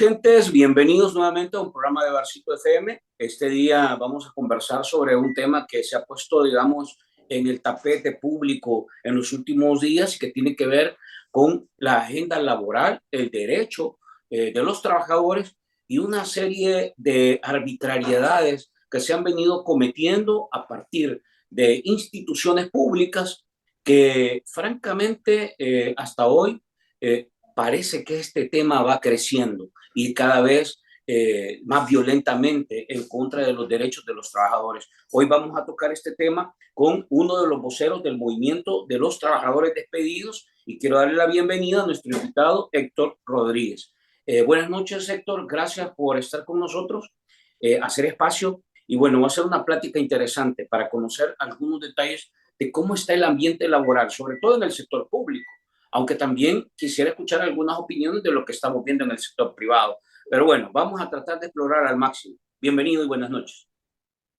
gentes, bienvenidos nuevamente a un programa de Barcito FM. Este día vamos a conversar sobre un tema que se ha puesto, digamos, en el tapete público en los últimos días y que tiene que ver con la agenda laboral, el derecho de los trabajadores y una serie de arbitrariedades que se han venido cometiendo a partir de instituciones públicas que, francamente, hasta hoy parece que este tema va creciendo y cada vez más violentamente en contra de los derechos de los trabajadores. Hoy vamos a tocar este tema con uno de los voceros del movimiento de los trabajadores despedidos y quiero darle la bienvenida a nuestro invitado Héctor Rodríguez. Buenas noches, Héctor. Gracias por estar con nosotros, hacer espacio y bueno, va a ser una plática interesante para conocer algunos detalles de cómo está el ambiente laboral, sobre todo en el sector público, aunque también quisiera escuchar algunas opiniones de lo que estamos viendo en el sector privado. Pero bueno, vamos a tratar de explorar al máximo. Bienvenido y buenas noches.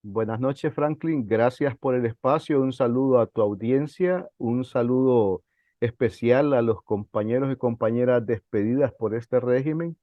Buenas noches, Franklin. Gracias por el espacio. Un saludo a tu audiencia, un saludo especial a los compañeros y compañeras despedidas por este régimen.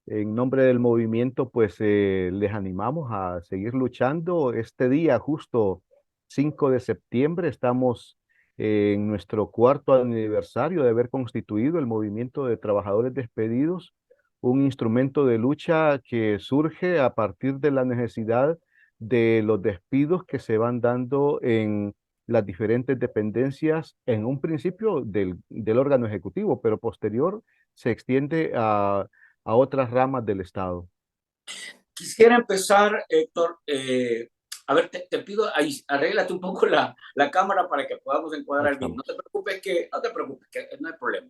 En nombre del movimiento, pues les animamos a seguir luchando. Este día, justo 5 de septiembre, estamos en nuestro cuarto aniversario de haber constituido el movimiento de trabajadores despedidos, un instrumento de lucha que surge a partir de la necesidad de los despidos que se van dando en las diferentes dependencias, en un principio del órgano ejecutivo, pero posterior se extiende a otras ramas del Estado. Quisiera empezar, Héctor, a ver, te pido, ahí, arréglate un poco la cámara para que podamos Ahí encuadrar bien. estamos. No te preocupes, que no hay problema.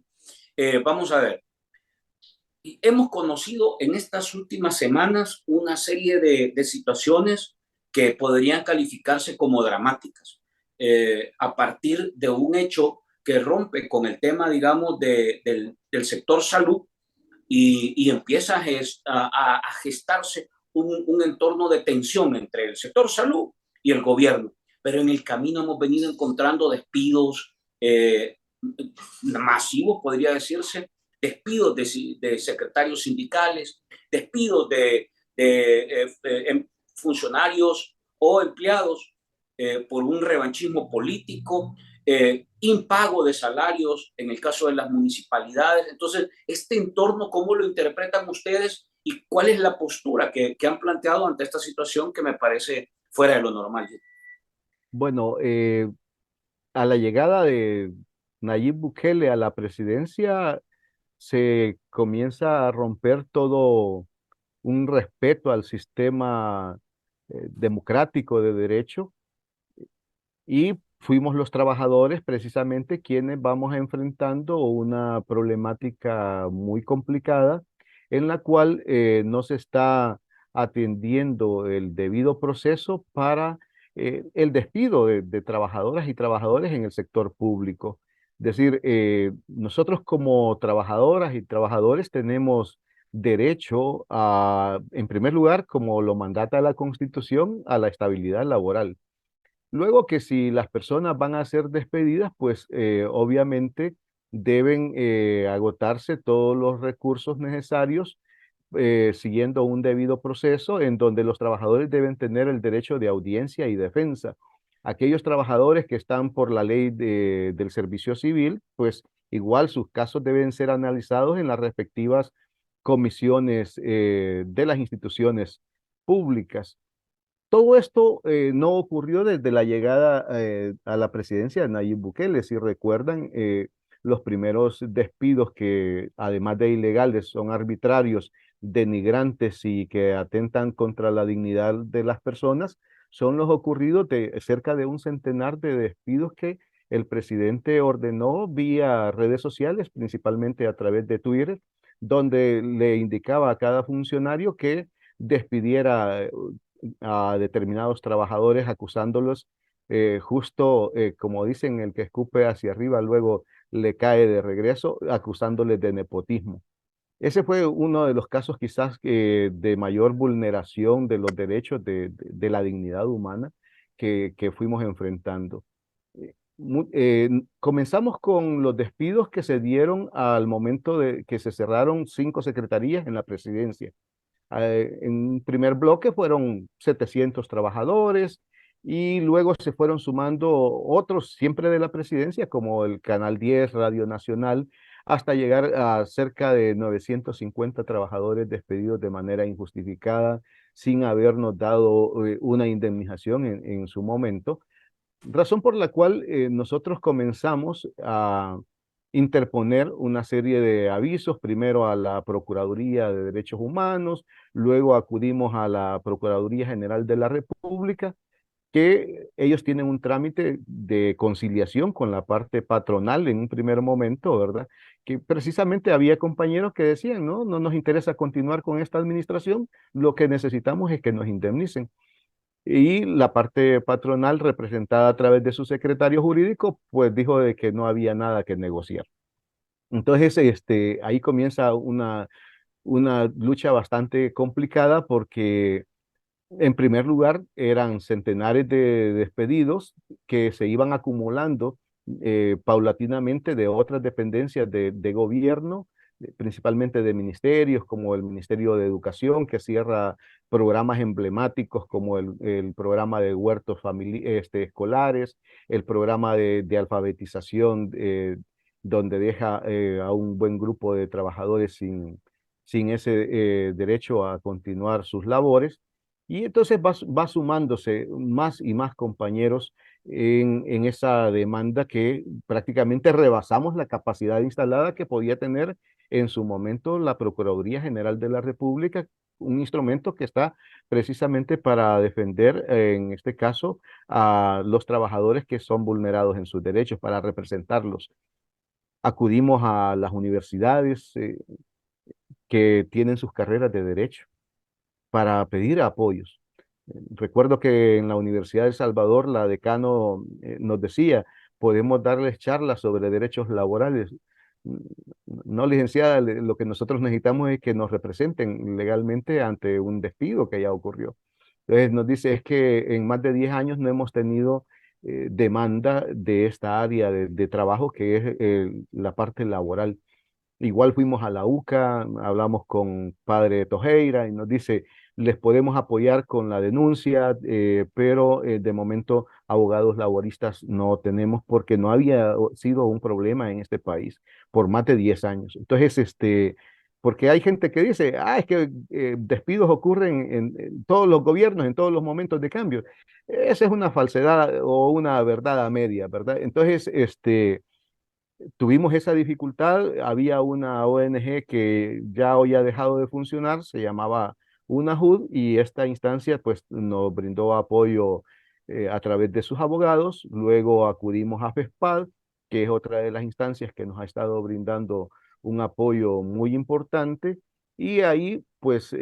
Vamos a ver. Y hemos conocido en estas últimas semanas una serie de situaciones que podrían calificarse como dramáticas, a partir de un hecho que rompe con el tema, digamos, del sector salud y empieza a gestarse un entorno de tensión entre el sector salud y el gobierno. Pero en el camino hemos venido encontrando despidos masivos, podría decirse, despidos de secretarios sindicales, despidos de funcionarios o empleados por un revanchismo político, impago de salarios en el caso de las municipalidades. Entonces, este entorno, ¿cómo lo interpretan ustedes y cuál es la postura que han planteado ante esta situación que me parece fuera de lo normal? Bueno, a la llegada de Nayib Bukele a la presidencia, se comienza a romper todo un respeto al sistema democrático de derecho y fuimos los trabajadores precisamente quienes vamos enfrentando una problemática muy complicada en la cual no se está atendiendo el debido proceso para el despido de trabajadoras y trabajadores en el sector público. Es decir, nosotros como trabajadoras y trabajadores tenemos derecho a, en primer lugar, como lo mandata la Constitución, a la estabilidad laboral. Luego que si las personas van a ser despedidas, pues obviamente deben agotarse todos los recursos necesarios siguiendo un debido proceso en donde los trabajadores deben tener el derecho de audiencia y defensa. Aquellos trabajadores que están por la ley del servicio civil, pues igual sus casos deben ser analizados en las respectivas comisiones de las instituciones públicas. Todo esto no ocurrió desde la llegada a la presidencia de Nayib Bukele. Si recuerdan, los primeros despidos que, además de ilegales, son arbitrarios, denigrantes y que atentan contra la dignidad de las personas, son los ocurridos de cerca de un centenar de despidos que el presidente ordenó vía redes sociales, principalmente a través de Twitter, donde le indicaba a cada funcionario que despidiera a determinados trabajadores acusándolos justo como dicen, el que escupe hacia arriba luego le cae de regreso, acusándoles de nepotismo. Ese fue uno de los casos quizás de mayor vulneración de los derechos de la dignidad humana que fuimos enfrentando. Comenzamos con los despidos que se dieron al momento de que se cerraron 5 secretarías en la presidencia. En un primer bloque fueron 700 trabajadores y luego se fueron sumando otros siempre de la presidencia, como el Canal 10, Radio Nacional, hasta llegar a cerca de 950 trabajadores despedidos de manera injustificada, sin habernos dado una indemnización en su momento. Razón por la cual nosotros comenzamos a interponer una serie de avisos, primero a la Procuraduría de Derechos Humanos, luego acudimos a la Procuraduría General de la República, que ellos tienen un trámite de conciliación con la parte patronal en un primer momento, ¿verdad? Que precisamente había compañeros que decían, no, no nos interesa continuar con esta administración, lo que necesitamos es que nos indemnicen. Y la parte patronal, representada a través de su secretario jurídico, pues dijo de que no había nada que negociar. Entonces, ahí comienza una lucha bastante complicada porque, en primer lugar, eran centenares de despedidos que se iban acumulando paulatinamente de otras dependencias de gobierno, principalmente de ministerios como el Ministerio de Educación, que cierra programas emblemáticos como el programa de huertos escolares, el programa de alfabetización, donde deja a un buen grupo de trabajadores sin ese derecho a continuar sus labores. Y entonces va sumándose más y más compañeros en esa demanda que prácticamente rebasamos la capacidad instalada que podía tener en su momento la Procuraduría General de la República, un instrumento que está precisamente para defender, en este caso, a los trabajadores que son vulnerados en sus derechos, para representarlos. Acudimos a las universidades que tienen sus carreras de derecho para pedir apoyos. Recuerdo que en la Universidad de El Salvador la decano nos decía, podemos darles charlas sobre derechos laborales. Mm, No, licenciada, lo que nosotros necesitamos es que nos representen legalmente ante un despido que ya ocurrió. Entonces nos dice, es que en más de 10 años no hemos tenido demanda de esta área de trabajo que es la parte laboral. Igual fuimos a la UCA, hablamos con padre Tojeira y nos dice, les podemos apoyar con la denuncia, pero de momento abogados laboristas no tenemos porque no había sido un problema en este país por más de 10 años. Entonces, porque hay gente que dice, es que despidos ocurren en todos los gobiernos, en todos los momentos de cambio. Esa es una falsedad o una verdad a media, ¿verdad? Entonces, tuvimos esa dificultad. Había una ONG que ya hoy ha dejado de funcionar, se llamaba UNAJUD, y esta instancia pues nos brindó apoyo a través de sus abogados. Luego acudimos a FESPAD, que es otra de las instancias que nos ha estado brindando un apoyo muy importante. Y ahí, pues,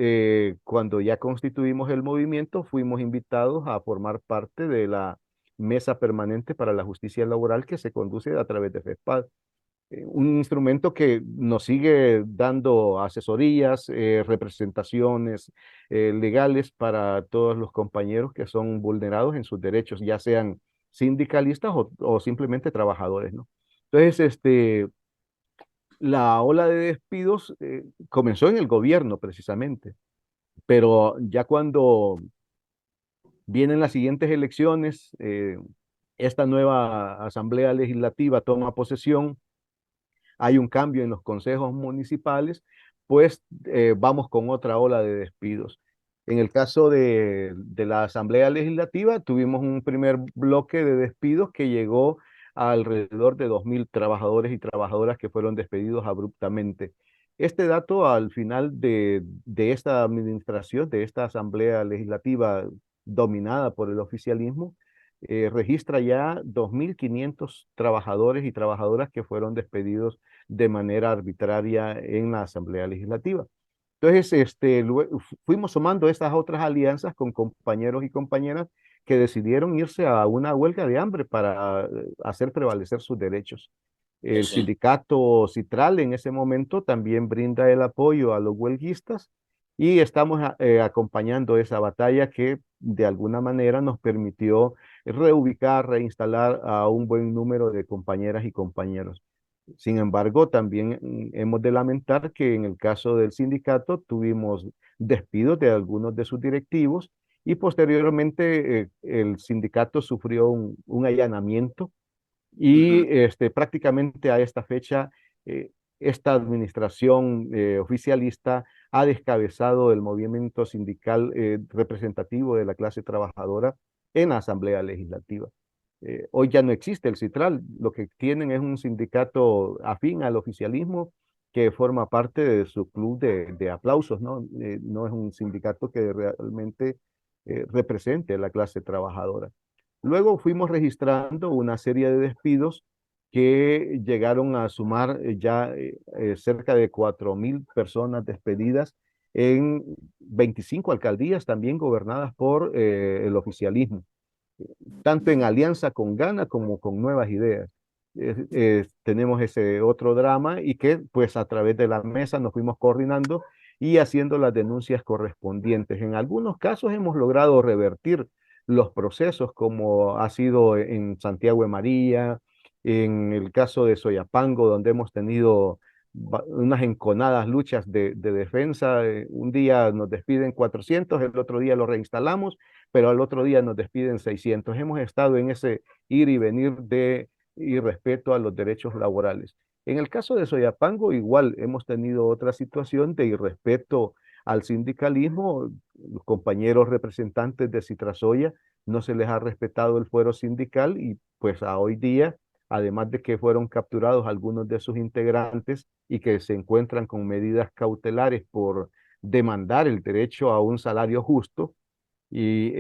cuando ya constituimos el movimiento, fuimos invitados a formar parte de la mesa permanente para la justicia laboral que se conduce a través de FESPAD. Un instrumento que nos sigue dando asesorías, representaciones legales para todos los compañeros que son vulnerados en sus derechos, ya sean sindicalistas o simplemente trabajadores, ¿no? Entonces, la ola de despidos comenzó en el gobierno precisamente, pero ya cuando vienen las siguientes elecciones, esta nueva Asamblea Legislativa toma posesión, hay un cambio en los consejos municipales, pues vamos con otra ola de despidos. En el caso de la Asamblea Legislativa, tuvimos un primer bloque de despidos que llegó a alrededor de 2.000 trabajadores y trabajadoras que fueron despedidos abruptamente. Este dato al final de esta administración, de esta Asamblea Legislativa dominada por el oficialismo, registra ya 2.500 trabajadores y trabajadoras que fueron despedidos de manera arbitraria en la Asamblea Legislativa. Entonces, fuimos sumando estas otras alianzas con compañeros y compañeras que decidieron irse a una huelga de hambre para hacer prevalecer sus derechos. Sí, El sí. sindicato Citral en ese momento también brinda el apoyo a los huelguistas y estamos acompañando esa batalla que de alguna manera nos permitió reubicar, reinstalar a un buen número de compañeras y compañeros. Sin embargo, también hemos de lamentar que en el caso del sindicato tuvimos despidos de algunos de sus directivos y posteriormente el sindicato sufrió un allanamiento y Ujú. prácticamente a esta fecha, esta administración oficialista ha descabezado el movimiento sindical representativo de la clase trabajadora en la Asamblea Legislativa. Hoy ya no existe el Citral, lo que tienen es un sindicato afín al oficialismo que forma parte de su club de aplausos, ¿no? No es un sindicato que realmente represente a la clase trabajadora. Luego fuimos registrando una serie de despidos que llegaron a sumar cerca de 4.000 personas despedidas en 25 alcaldías también gobernadas por el oficialismo, tanto en alianza con Gana como con Nuevas Ideas. Tenemos ese otro drama y que pues a través de la mesa nos fuimos coordinando y haciendo las denuncias correspondientes. En algunos casos hemos logrado revertir los procesos, como ha sido en Santiago de María, en el caso de Soyapango, donde hemos tenido unas enconadas luchas de defensa. Un día nos despiden 400, el otro día lo reinstalamos, pero al otro día nos despiden 600. Hemos estado en ese ir y venir de irrespeto a los derechos laborales. En el caso de Soyapango, igual hemos tenido otra situación de irrespeto al sindicalismo. Los compañeros representantes de Citrasoya no se les ha respetado el fuero sindical y pues a hoy día, además de que fueron capturados algunos de sus integrantes y que se encuentran con medidas cautelares por demandar el derecho a un salario justo, y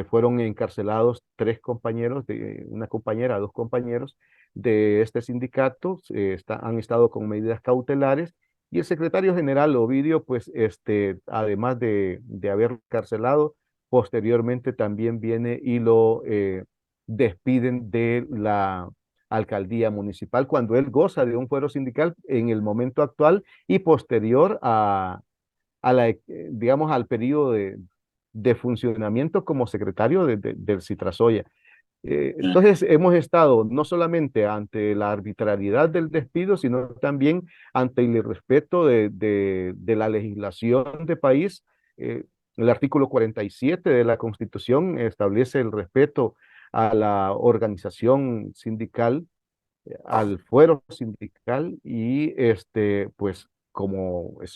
fueron encarcelados tres compañeros, una compañera, dos compañeros de este sindicato, han estado con medidas cautelares y el secretario general Ovidio, pues además de haber encarcelado, posteriormente también viene y lo despiden de la alcaldía municipal cuando él goza de un fuero sindical en el momento actual y posterior digamos, al periodo de funcionamiento como secretario del Citrasoya. Entonces, hemos estado no solamente ante la arbitrariedad del despido, sino también ante el irrespeto de la legislación de país. El artículo 47 de la Constitución establece el respeto a la organización sindical, al fuero sindical y pues como es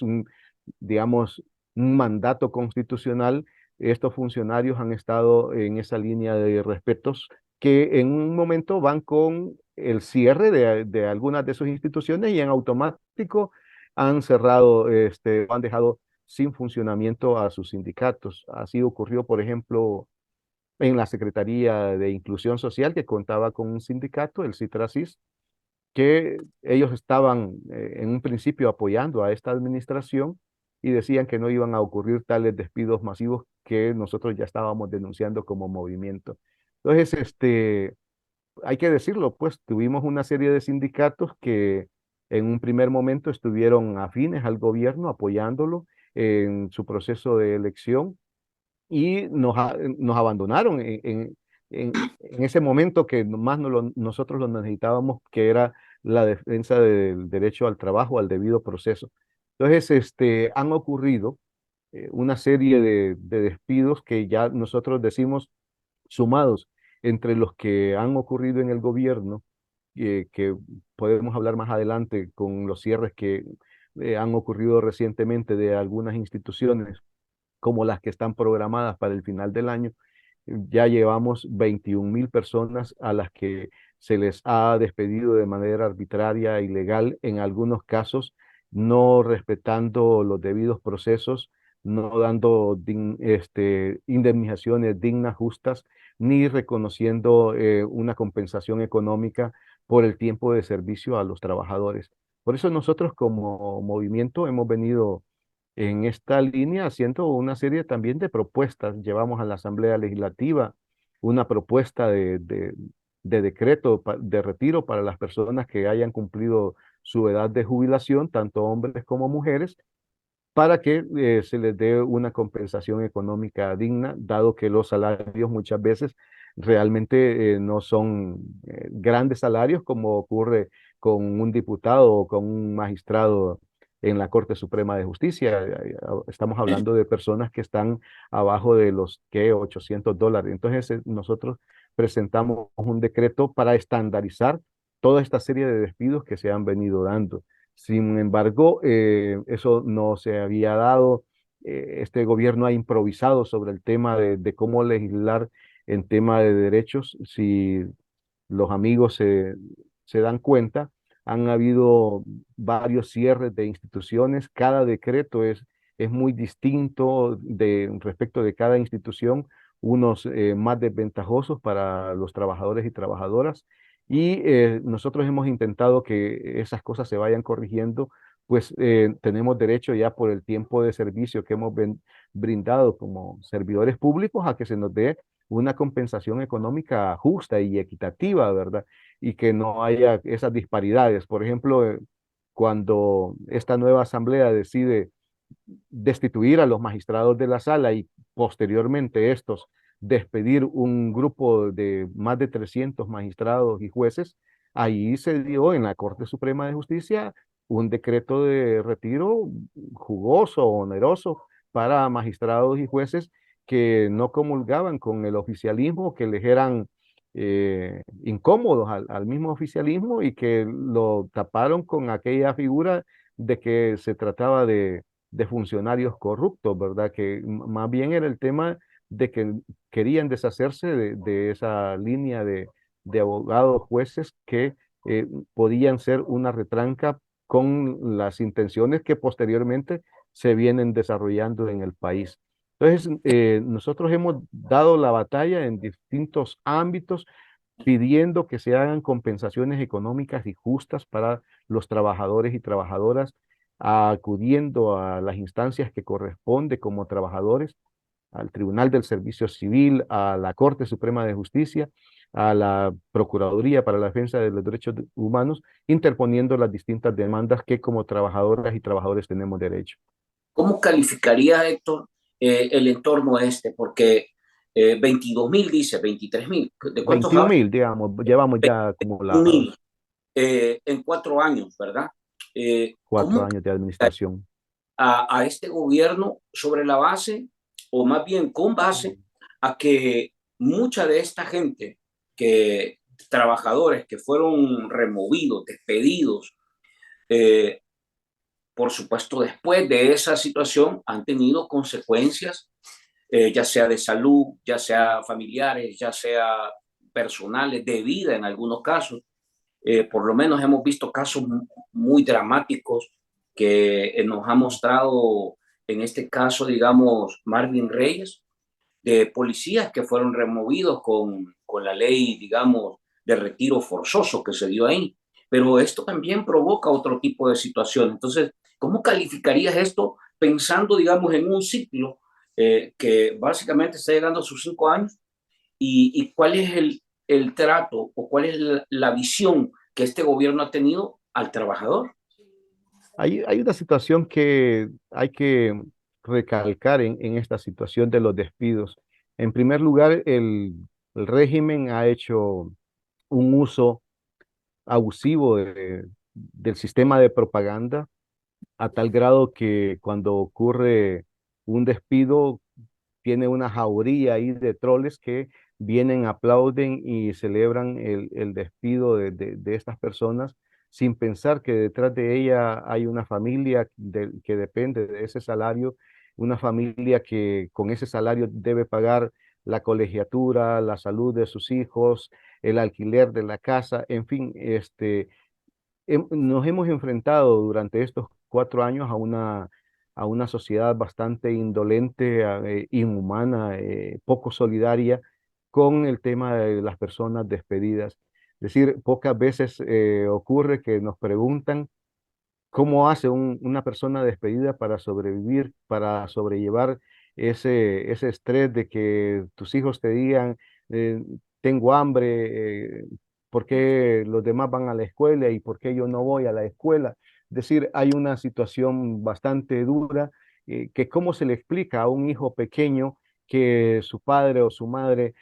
digamos, un mandato constitucional, estos funcionarios han estado en esa línea de respetos que en un momento van con el cierre de algunas de sus instituciones y en automático han cerrado, han dejado sin funcionamiento a sus sindicatos. Así ocurrió, por ejemplo, en la Secretaría de Inclusión Social, que contaba con un sindicato, el CITRASIS, que ellos estaban en un principio apoyando a esta administración y decían que no iban a ocurrir tales despidos masivos que nosotros ya estábamos denunciando como movimiento. Entonces, hay que decirlo, pues tuvimos una serie de sindicatos que en un primer momento estuvieron afines al gobierno, apoyándolo en su proceso de elección y nos abandonaron en ese momento que más nosotros lo necesitábamos, que era la defensa del derecho al trabajo, al debido proceso. Entonces, han ocurrido una serie de despidos que ya nosotros decimos sumados entre los que han ocurrido en el gobierno, que podemos hablar más adelante con los cierres que han ocurrido recientemente de algunas instituciones como las que están programadas para el final del año. Ya llevamos 21.000 personas a las que se les ha despedido de manera arbitraria e ilegal, en algunos casos no respetando los debidos procesos, no dando indemnizaciones dignas, justas, ni reconociendo una compensación económica por el tiempo de servicio a los trabajadores. Por eso nosotros como movimiento hemos venido en esta línea haciendo una serie también de propuestas. Llevamos a la Asamblea Legislativa una propuesta de decreto de retiro para las personas que hayan cumplido su edad de jubilación, tanto hombres como mujeres, para que se les dé una compensación económica digna, dado que los salarios muchas veces realmente no son grandes salarios como ocurre con un diputado o con un magistrado en la Corte Suprema de Justicia. Estamos hablando de personas que están abajo de los que $800. Entonces nosotros presentamos un decreto para estandarizar toda esta serie de despidos que se han venido dando. Sin embargo, eso no se había dado. Este gobierno ha improvisado sobre el tema de cómo legislar en tema de derechos. Si los amigos se dan cuenta, han habido varios cierres de instituciones. Cada decreto es muy distinto respecto de cada institución, unos más desventajosos para los trabajadores y trabajadoras. Y nosotros hemos intentado que esas cosas se vayan corrigiendo, pues tenemos derecho ya por el tiempo de servicio que hemos brindado como servidores públicos a que se nos dé una compensación económica justa y equitativa, ¿verdad? Y que no haya esas disparidades. Por ejemplo, cuando esta nueva asamblea decide destituir a los magistrados de la sala y posteriormente estos despedir un grupo de más de 300 magistrados y jueces, ahí se dio en la Corte Suprema de Justicia un decreto de retiro jugoso, oneroso para magistrados y jueces que no comulgaban con el oficialismo, que les eran incómodos al mismo oficialismo y que lo taparon con aquella figura de que se trataba de funcionarios corruptos, ¿verdad? Que más bien era el tema de que querían deshacerse de esa línea de abogados, jueces que podían ser una retranca con las intenciones que posteriormente se vienen desarrollando en el país. Entonces, nosotros hemos dado la batalla en distintos ámbitos pidiendo que se hagan compensaciones económicas y justas para los trabajadores y trabajadoras, acudiendo a las instancias que corresponde como trabajadores, al Tribunal del Servicio Civil, a la Corte Suprema de Justicia, a la Procuraduría para la Defensa de los Derechos Humanos, interponiendo las distintas demandas que como trabajadoras y trabajadores tenemos derecho. ¿Cómo calificaría, Héctor, el entorno este? Porque 22.000 dice, 23.000. ¿De cuántos 21.000, digamos, llevamos ya 21.000 acumulados en 4 años, ¿verdad? cuatro ¿Cómo años de administración. a este gobierno sobre la base, o más bien con base, a que mucha de esta gente, que trabajadores que fueron removidos, despedidos, eh, por supuesto, después de esa situación han tenido consecuencias, ya sea de salud, ya sea familiares, ya sea personales, de vida en algunos casos? Por lo menos hemos visto casos muy dramáticos que nos ha mostrado, en este caso, digamos, Marvin Reyes, de policías que fueron removidos con la ley, digamos, de retiro forzoso que se dio ahí. Pero esto también provoca otro tipo de situación. Entonces, ¿cómo calificarías esto pensando, digamos, en un ciclo que básicamente está llegando a sus 5 años? Y cuál es el trato o cuál es la visión que este gobierno ha tenido al trabajador? Hay una situación que hay que recalcar en esta situación de los despidos. En primer lugar, el régimen ha hecho un uso abusivo del sistema de propaganda a tal grado que cuando ocurre un despido, tiene una jauría ahí de troles que vienen, aplauden y celebran el despido de estas personas sin pensar que detrás de ella hay una familia que depende de ese salario, una familia que con ese salario debe pagar la colegiatura, la salud de sus hijos, el alquiler de la casa, en fin, nos hemos enfrentado durante estos 4 años a una sociedad bastante indolente, inhumana, poco solidaria con el tema de las personas despedidas. Es decir, pocas veces ocurre que nos preguntan cómo hace una persona despedida para sobrevivir, para sobrellevar ese estrés de que tus hijos te digan, eh, tengo hambre, ¿por qué los demás van a la escuela y por qué yo no voy a la escuela? Es decir, hay una situación bastante dura que cómo se le explica a un hijo pequeño que su padre o su madre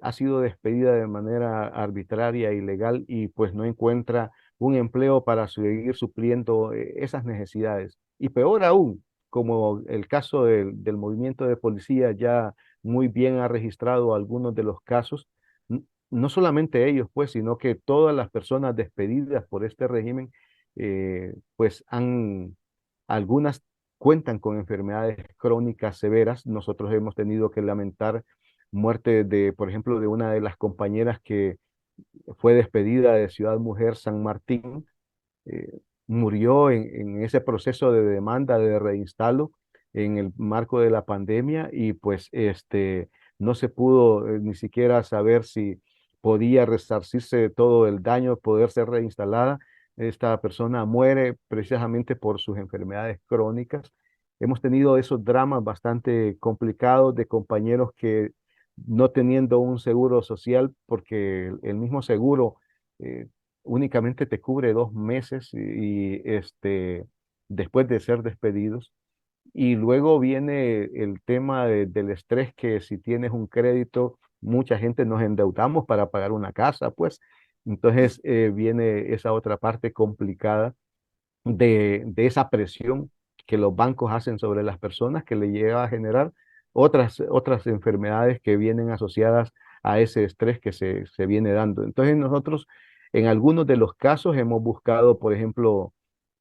ha sido despedida de manera arbitraria, ilegal, y pues no encuentra un empleo para seguir supliendo esas necesidades. Y peor aún, como el caso del movimiento de policía ya muy bien ha registrado algunos de los casos, no solamente ellos, pues, sino que todas las personas despedidas por este régimen, pues algunas cuentan con enfermedades crónicas severas. Nosotros hemos tenido que lamentar muerte de, por ejemplo, de una de las compañeras que fue despedida de Ciudad Mujer San Martín. Murió en ese proceso de demanda de reinstalo en el marco de la pandemia, y pues no se pudo ni siquiera saber si podía resarcirse de todo el daño, poder ser reinstalada. Esta persona muere precisamente por sus enfermedades crónicas. Hemos tenido esos dramas bastante complicados de compañeros que, no teniendo un seguro social, porque el mismo seguro eh, únicamente te cubre 2 meses, después de ser despedidos. Y luego viene el tema del estrés, que si tienes un crédito, mucha gente nos endeudamos para pagar una casa, pues. Entonces viene esa otra parte complicada de esa presión que los bancos hacen sobre las personas, que le lleva a generar otras enfermedades que vienen asociadas a ese estrés que se viene dando. Entonces nosotros en algunos de los casos hemos buscado, por ejemplo,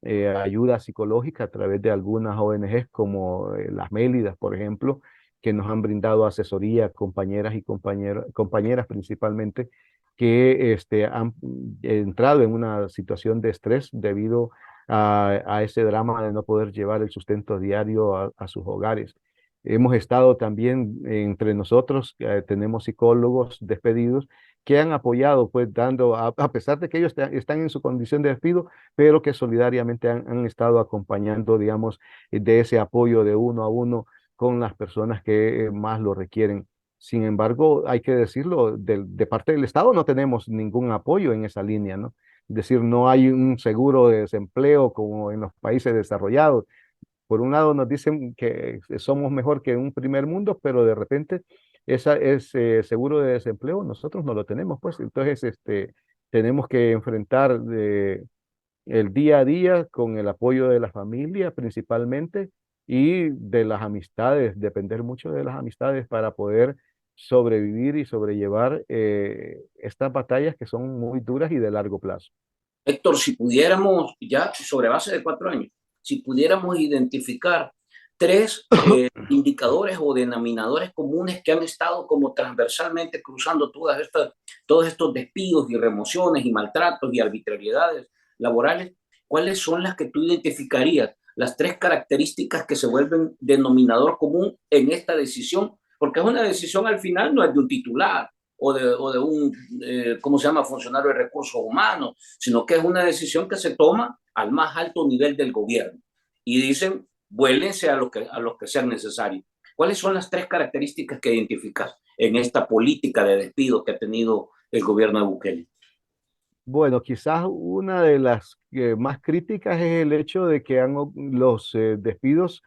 ayuda psicológica a través de algunas ONGs como las Mélidas, por ejemplo, que nos han brindado asesoría, compañeras y compañeras principalmente, que han entrado en una situación de estrés debido a ese drama de no poder llevar el sustento diario a sus hogares. Hemos estado también entre nosotros, tenemos psicólogos despedidos que han apoyado, pues dando, a pesar de que ellos están en su condición de despido, pero que solidariamente han estado acompañando, digamos, de ese apoyo de uno a uno con las personas que más lo requieren. Sin embargo, hay que decirlo, de parte del Estado no tenemos ningún apoyo en esa línea, ¿no? Es decir, no hay un seguro de desempleo como en los países desarrollados. Por un lado nos dicen que somos mejor que un primer mundo, pero de repente ese seguro de desempleo nosotros no lo tenemos, pues. Entonces, tenemos que enfrentar el día a día con el apoyo de la familia principalmente, y de las amistades, depender mucho de las amistades para poder sobrevivir y sobrellevar estas batallas que son muy duras y de largo plazo. Héctor, si pudiéramos, ya sobre base de 4 años, si pudiéramos identificar tres indicadores o denominadores comunes que han estado como transversalmente cruzando todos estos despidos y remociones y maltratos y arbitrariedades laborales, ¿cuáles son las que tú identificarías? Las tres características que se vuelven denominador común en esta decisión, porque es una decisión al final, no es de un titular, o de un, ¿cómo se llama?, funcionario de recursos humanos, sino que es una decisión que se toma al más alto nivel del gobierno. Y dicen, vuélense a los que sean necesarios. ¿Cuáles son las tres características que identificas en esta política de despido que ha tenido el gobierno de Bukele? Bueno, quizás una de las más críticas es el hecho de que los despidos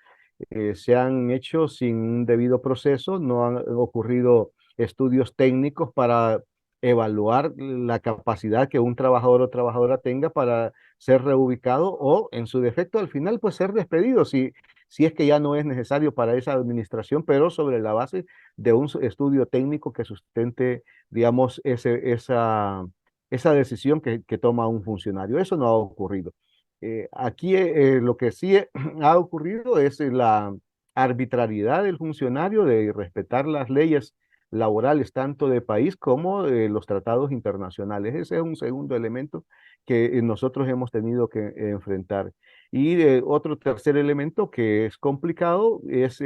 se han hecho sin un debido proceso, no han ocurrido estudios técnicos para evaluar la capacidad que un trabajador o trabajadora tenga para ser reubicado, o en su defecto al final pues ser despedido si es que ya no es necesario para esa administración, pero sobre la base de un estudio técnico que sustente, digamos, esa decisión que toma un funcionario. Eso no ha ocurrido. Aquí lo que sí ha ocurrido es la arbitrariedad del funcionario de respetar las leyes laborales tanto de país como los tratados internacionales. Ese es un segundo elemento que nosotros hemos tenido que enfrentar. Y otro tercer elemento que es complicado es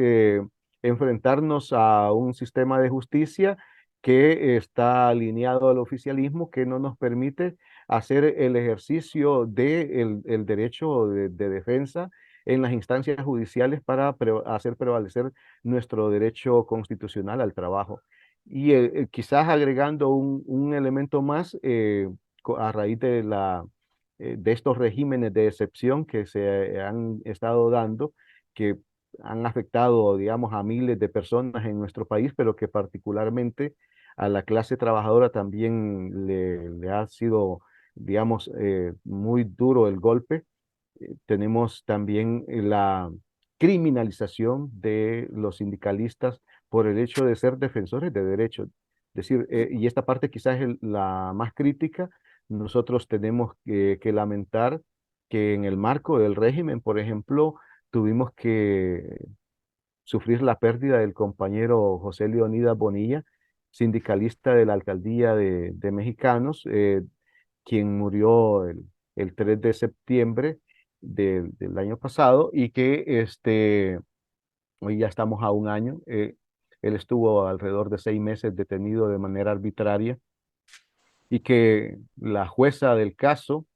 enfrentarnos a un sistema de justicia que está alineado al oficialismo, que no nos permite hacer el ejercicio del el derecho de defensa en las instancias judiciales para hacer prevalecer nuestro derecho constitucional al trabajo. Y quizás agregando un elemento más, a raíz de estos regímenes de excepción que se han estado dando, que han afectado, digamos, a miles de personas en nuestro país, pero que particularmente a la clase trabajadora también le ha sido, digamos, muy duro el golpe. Tenemos también la criminalización de los sindicalistas por el hecho de ser defensores de derechos. Es decir, y esta parte quizás es la más crítica, nosotros tenemos que lamentar que en el marco del régimen, por ejemplo, tuvimos que sufrir la pérdida del compañero José Leonidas Bonilla, sindicalista de la alcaldía de Mexicanos, quien murió el 3 de septiembre del año pasado y que hoy ya estamos a un año. Él estuvo alrededor de 6 meses detenido de manera arbitraria y que la jueza del caso,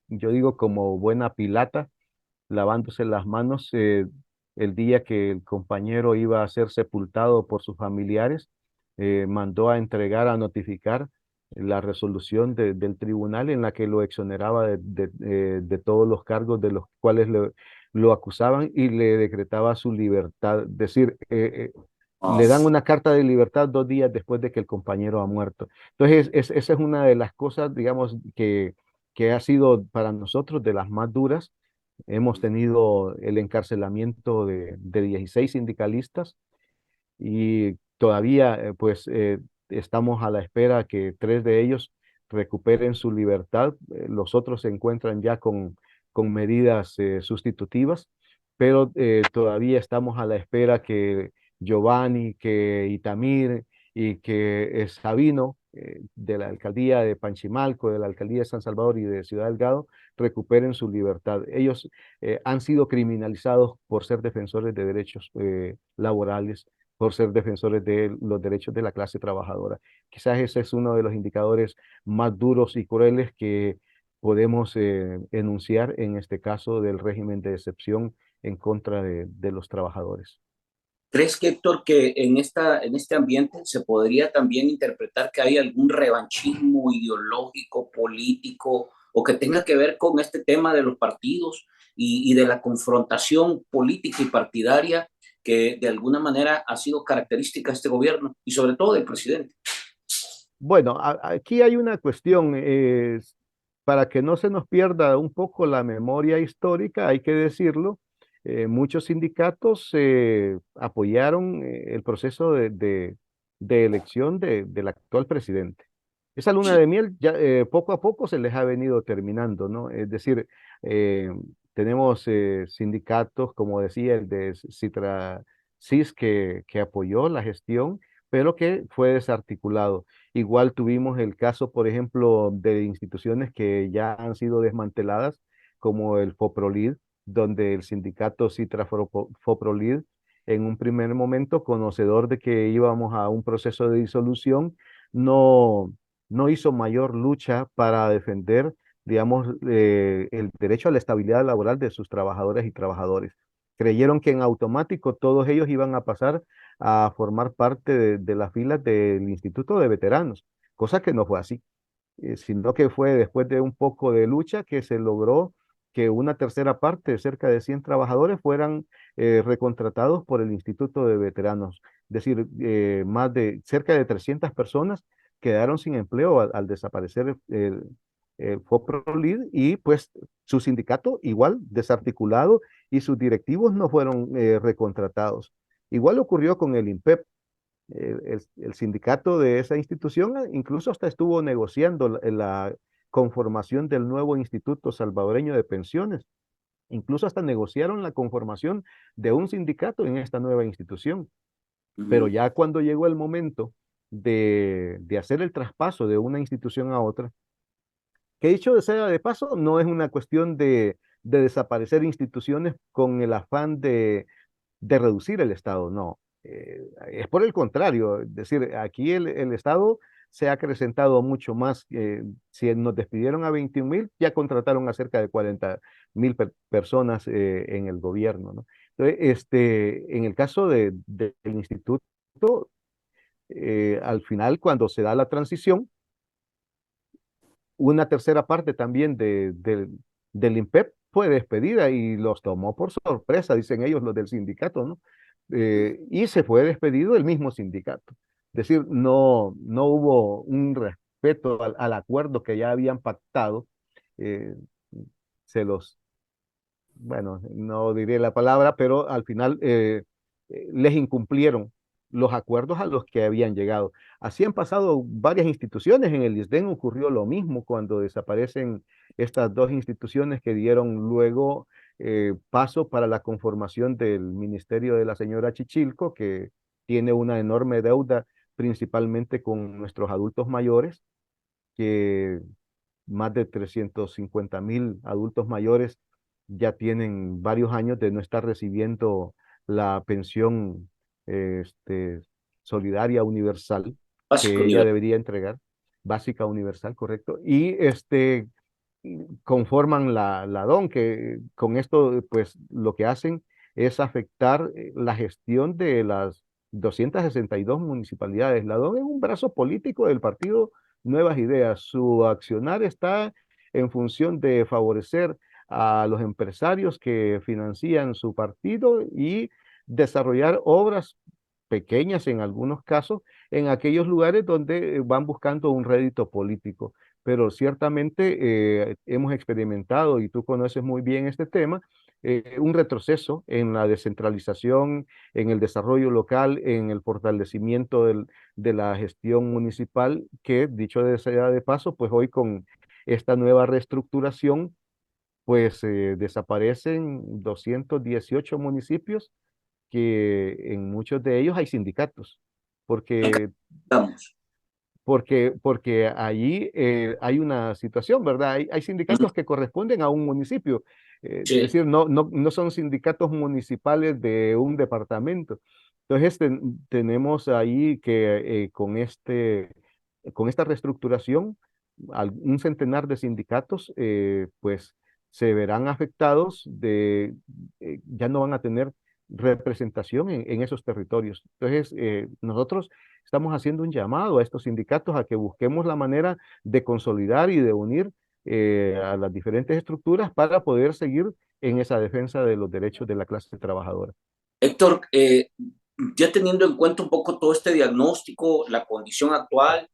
yo digo como buena Pilata, lavándose las manos el día que el compañero iba a ser sepultado por sus familiares, mandó a entregar, a notificar la resolución del tribunal en la que lo exoneraba de todos los cargos de los cuales lo acusaban y le decretaba su libertad. Es decir, le dan una carta de libertad 2 días después de que el compañero ha muerto. Entonces, esa es una de las cosas, digamos, que ha sido para nosotros de las más duras. Hemos tenido el encarcelamiento de 16 sindicalistas y todavía estamos a la espera que 3 de ellos recuperen su libertad. Los otros se encuentran ya con medidas sustitutivas, pero todavía estamos a la espera que Giovanni, que Itamir y que Sabino de la alcaldía de Panchimalco, de la alcaldía de San Salvador y de Ciudad Delgado recuperen su libertad. Ellos han sido criminalizados por ser defensores de derechos laborales, por ser defensores de los derechos de la clase trabajadora. Quizás ese es uno de los indicadores más duros y crueles que podemos enunciar en este caso del régimen de excepción en contra de los trabajadores. ¿Crees que, Héctor, que en este ambiente se podría también interpretar que hay algún revanchismo ideológico, político, o que tenga que ver con este tema de los partidos y de la confrontación política y partidaria que de alguna manera ha sido característica de este gobierno y sobre todo del presidente? Bueno, aquí hay una cuestión, para que no se nos pierda un poco la memoria histórica, hay que decirlo, muchos sindicatos apoyaron el proceso de elección del actual presidente. Esa luna Sí. de miel ya poco a poco se les ha venido terminando, ¿no? Es decir, eh, tenemos sindicatos, como decía, el de Citra CIS, que apoyó la gestión, pero que fue desarticulado. Igual tuvimos el caso, por ejemplo, de instituciones que ya han sido desmanteladas, como el FOPROLID, donde el sindicato Citra FOPROLID, en un primer momento, conocedor de que íbamos a un proceso de disolución, no, no hizo mayor lucha para defender, digamos, el derecho a la estabilidad laboral de sus trabajadoras y trabajadores. Creyeron que en automático todos ellos iban a pasar a formar parte de las filas del Instituto de Veteranos, cosa que no fue así, sino que fue después de un poco de lucha que se logró que una tercera parte, cerca de 100 trabajadores, fueran recontratados por el Instituto de Veteranos. Es decir, más de cerca de 300 personas quedaron sin empleo al desaparecer el FOPROLID y pues su sindicato igual desarticulado y sus directivos no fueron recontratados. Igual ocurrió con el INPEP. El sindicato de esa institución incluso hasta estuvo negociando la conformación del nuevo Instituto Salvadoreño de Pensiones. Incluso hasta negociaron la conformación de un sindicato en esta nueva institución. Pero Ujú. ya cuando llegó el momento de hacer el traspaso de una institución a otra, que dicho de sea de paso, no es una cuestión de desaparecer instituciones con el afán de reducir el Estado, no. Es por el contrario, es decir, aquí el Estado se ha acrecentado mucho más. Si nos despidieron a 21.000, ya contrataron a cerca de 40.000 personas en el gobierno, ¿no? Entonces, en el caso del instituto, al final, cuando se da la transición, una tercera parte también del INPEP fue despedida y los tomó por sorpresa, dicen ellos los del sindicato, ¿no? Y se fue despedido el mismo sindicato. Es decir, no hubo un respeto al acuerdo que ya habían pactado. eh, Se los, bueno, no diré la palabra, pero al final les incumplieron los acuerdos a los que habían llegado. Así han pasado varias instituciones. En el ISDEN ocurrió lo mismo cuando desaparecen estas dos instituciones que dieron luego paso para la conformación del ministerio de la señora Chichilco, que tiene una enorme deuda principalmente con nuestros adultos mayores, que más de 350.000 adultos mayores ya tienen varios años de no estar recibiendo la pensión este, solidaria universal Básico que ella nivel. debería entregar, básica universal, correcto, y conforman la DON, que con esto pues lo que hacen es afectar la gestión de las 262 municipalidades. La DON es un brazo político del partido Nuevas Ideas. Su accionar está en función de favorecer a los empresarios que financian su partido y desarrollar obras pequeñas en algunos casos en aquellos lugares donde van buscando un rédito político. Pero ciertamente hemos experimentado, y tú conoces muy bien este tema, un retroceso en la descentralización, en el desarrollo local, en el fortalecimiento de la gestión municipal, que dicho de sea de paso, pues hoy con esta nueva reestructuración, pues desaparecen 218 municipios que en muchos de ellos hay sindicatos, porque Digamos. porque allí hay una situación, ¿verdad? Hay Ujú. sindicatos que corresponden a un municipio, es Sí. decir, no son sindicatos municipales de un departamento. Entonces, tenemos ahí que con esta reestructuración, un centenar de sindicatos, pues, se verán afectados ya no van a tener representación en esos territorios. Entonces, nosotros estamos haciendo un llamado a estos sindicatos a que busquemos la manera de consolidar y de unir a las diferentes estructuras para poder seguir en esa defensa de los derechos de la clase trabajadora. Héctor, ya teniendo en cuenta un poco todo este diagnóstico, la condición actual,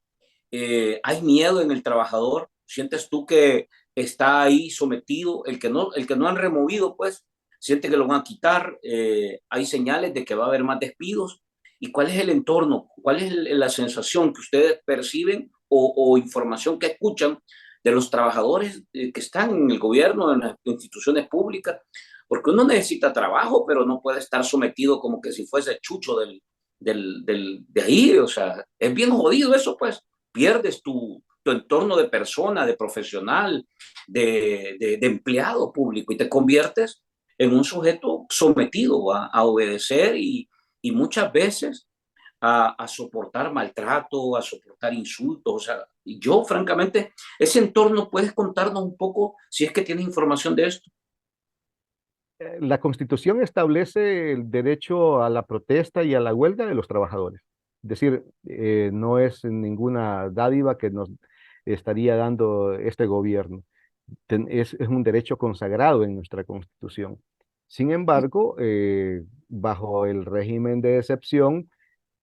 ¿hay miedo en el trabajador? ¿Sientes tú que está ahí sometido? El que no han removido, pues, siente que lo van a quitar. Hay señales de que va a haber más despidos. ¿Y cuál es el entorno? ¿Cuál es la sensación que ustedes perciben o información que escuchan de los trabajadores que están en el gobierno, en las instituciones públicas? Porque uno necesita trabajo, pero no puede estar sometido como que si fuese chucho de ahí. O sea, es bien jodido eso, pues. Pierdes tu entorno de persona, de profesional, de empleado público y te conviertes en un sujeto sometido a obedecer y muchas veces a soportar maltrato, a soportar insultos. O sea, y yo, francamente, ese entorno, ¿puedes contarnos un poco si es que tienes información de esto? La Constitución establece el derecho a la protesta y a la huelga de los trabajadores. Es decir, no es ninguna dádiva que nos estaría dando este gobierno. Es un derecho consagrado en nuestra Constitución. Sin embargo, bajo el régimen de excepción,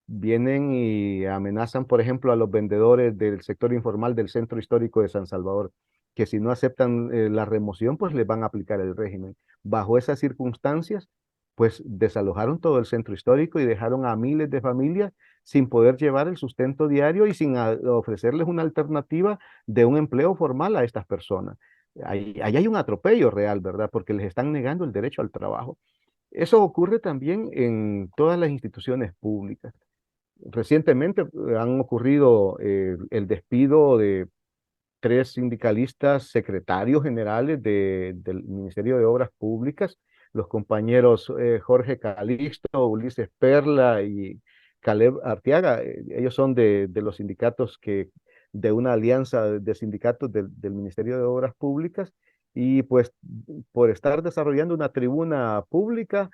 vienen y amenazan, por ejemplo, a los vendedores del sector informal del Centro Histórico de San Salvador, que si no aceptan la remoción, pues les van a aplicar el régimen. Bajo esas circunstancias, pues desalojaron todo el centro histórico y dejaron a miles de familias sin poder llevar el sustento diario y sin ofrecerles una alternativa de un empleo formal a estas personas. Ahí hay un atropello real, ¿verdad? Porque les están negando el derecho al trabajo. Eso ocurre también en todas las instituciones públicas. Recientemente han ocurrido el despido de tres sindicalistas secretarios generales del Ministerio de Obras Públicas, los compañeros Jorge Calixto, Ulises Perla y Caleb Arteaga. Ellos son de los sindicatos de una alianza de sindicatos del Ministerio de Obras Públicas, y pues por estar desarrollando una tribuna pública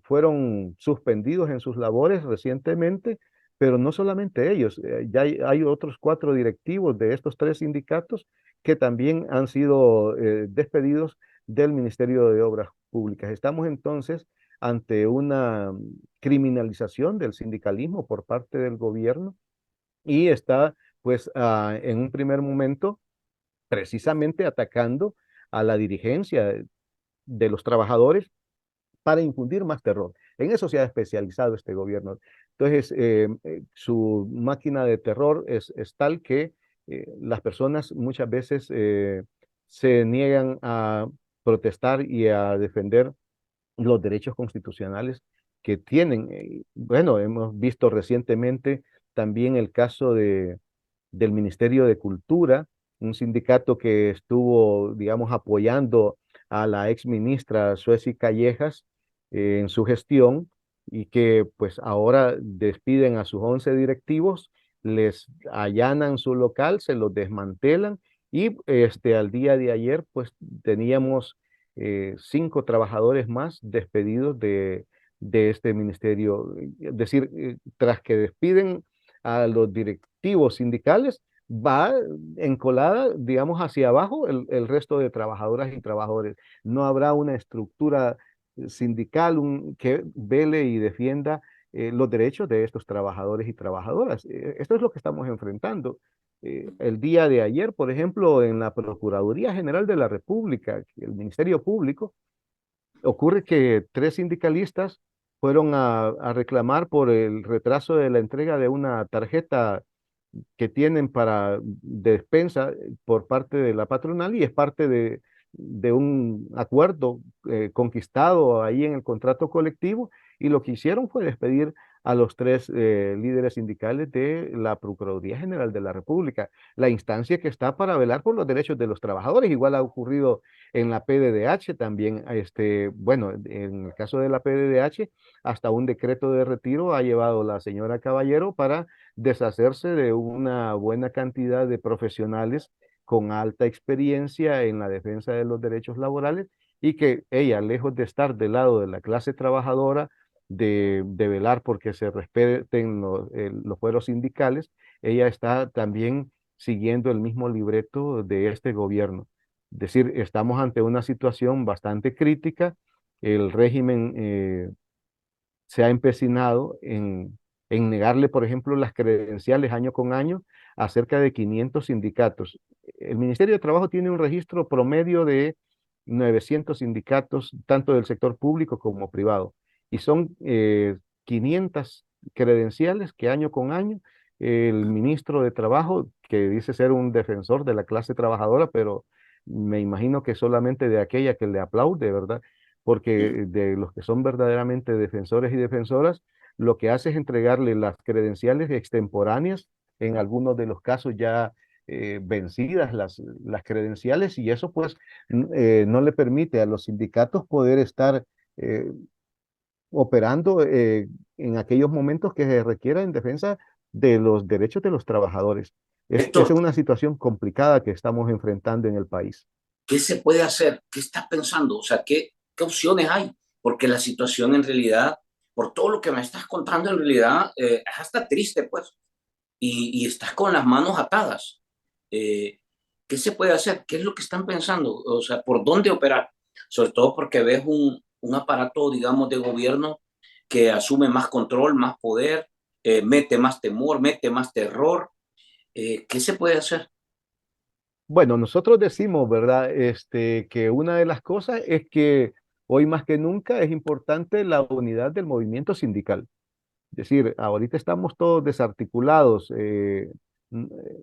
fueron suspendidos en sus labores recientemente. Pero no solamente ellos, ya hay otros cuatro directivos de estos tres sindicatos que también han sido despedidos del Ministerio de Obras Públicas. Estamos entonces ante una criminalización del sindicalismo por parte del gobierno y está pues en un primer momento precisamente atacando a la dirigencia de los trabajadores para infundir más terror. En eso se ha especializado este gobierno. Entonces, su máquina de terror es tal que las personas muchas veces se niegan a protestar y a defender los derechos constitucionales que tienen. Bueno, hemos visto recientemente también el caso del Ministerio de Cultura, un sindicato que estuvo, digamos, apoyando a la ex ministra Sueci Callejas en su gestión y que pues ahora despiden a sus 11 directivos, les allanan su local, se los desmantelan y al día de ayer pues teníamos 5 trabajadores más despedidos de este ministerio. Es decir, tras que despiden a los directivos sindicales, va encolada, digamos, hacia abajo el resto de trabajadoras y trabajadores. No habrá una estructura sindical que vele y defienda los derechos de estos trabajadores y trabajadoras. Esto es lo que estamos enfrentando. El día de ayer, por ejemplo, en la Procuraduría General de la República, el Ministerio Público, ocurre que 3 sindicalistas fueron a reclamar por el retraso de la entrega de una tarjeta que tienen para despensa por parte de la patronal y es parte de un acuerdo conquistado ahí en el contrato colectivo y lo que hicieron fue despedir a los 3 líderes sindicales de la Procuraduría General de la República, la instancia que está para velar por los derechos de los trabajadores. Igual ha ocurrido en la PDDH también, bueno, en el caso de la PDDH, hasta un decreto de retiro ha llevado la señora Caballero para deshacerse de una buena cantidad de profesionales con alta experiencia en la defensa de los derechos laborales y que ella, lejos de estar del lado de la clase trabajadora, de velar porque se respeten los fueros sindicales, ella está también siguiendo el mismo libreto de este gobierno. Es decir, estamos ante una situación bastante crítica. El régimen se ha empecinado en negarle, por ejemplo, las credenciales año con año a cerca de 500 sindicatos. El Ministerio de Trabajo tiene un registro promedio de 900 sindicatos, tanto del sector público como privado, y son 500 credenciales que año con año el ministro de Trabajo, que dice ser un defensor de la clase trabajadora, pero me imagino que solamente de aquella que le aplaude, ¿verdad? Porque de los que son verdaderamente defensores y defensoras, lo que hace es entregarle las credenciales extemporáneas, en algunos de los casos ya vencidas las credenciales, y eso pues no le permite a los sindicatos poder estar eh, operando en aquellos momentos que se requiera en defensa de los derechos de los trabajadores. Esa Héctor, es una situación complicada que estamos enfrentando en el país. ¿qué se puede hacer? ¿Qué estás pensando? O sea, ¿qué opciones hay? Porque la situación en realidad, por todo lo que me estás contando, en realidad es hasta triste, pues, y estás con las manos atadas. Eh, ¿Qué se puede hacer? ¿Qué es lo que están pensando? O sea, ¿por dónde operar? Sobre todo porque ves un aparato, digamos, de gobierno que asume más control, más poder, mete más temor, mete más terror. ¿Qué se puede hacer? Bueno, nosotros decimos, ¿verdad? Que una de las cosas es que hoy más que nunca es importante la unidad del movimiento sindical. Es decir, ahorita estamos todos desarticulados,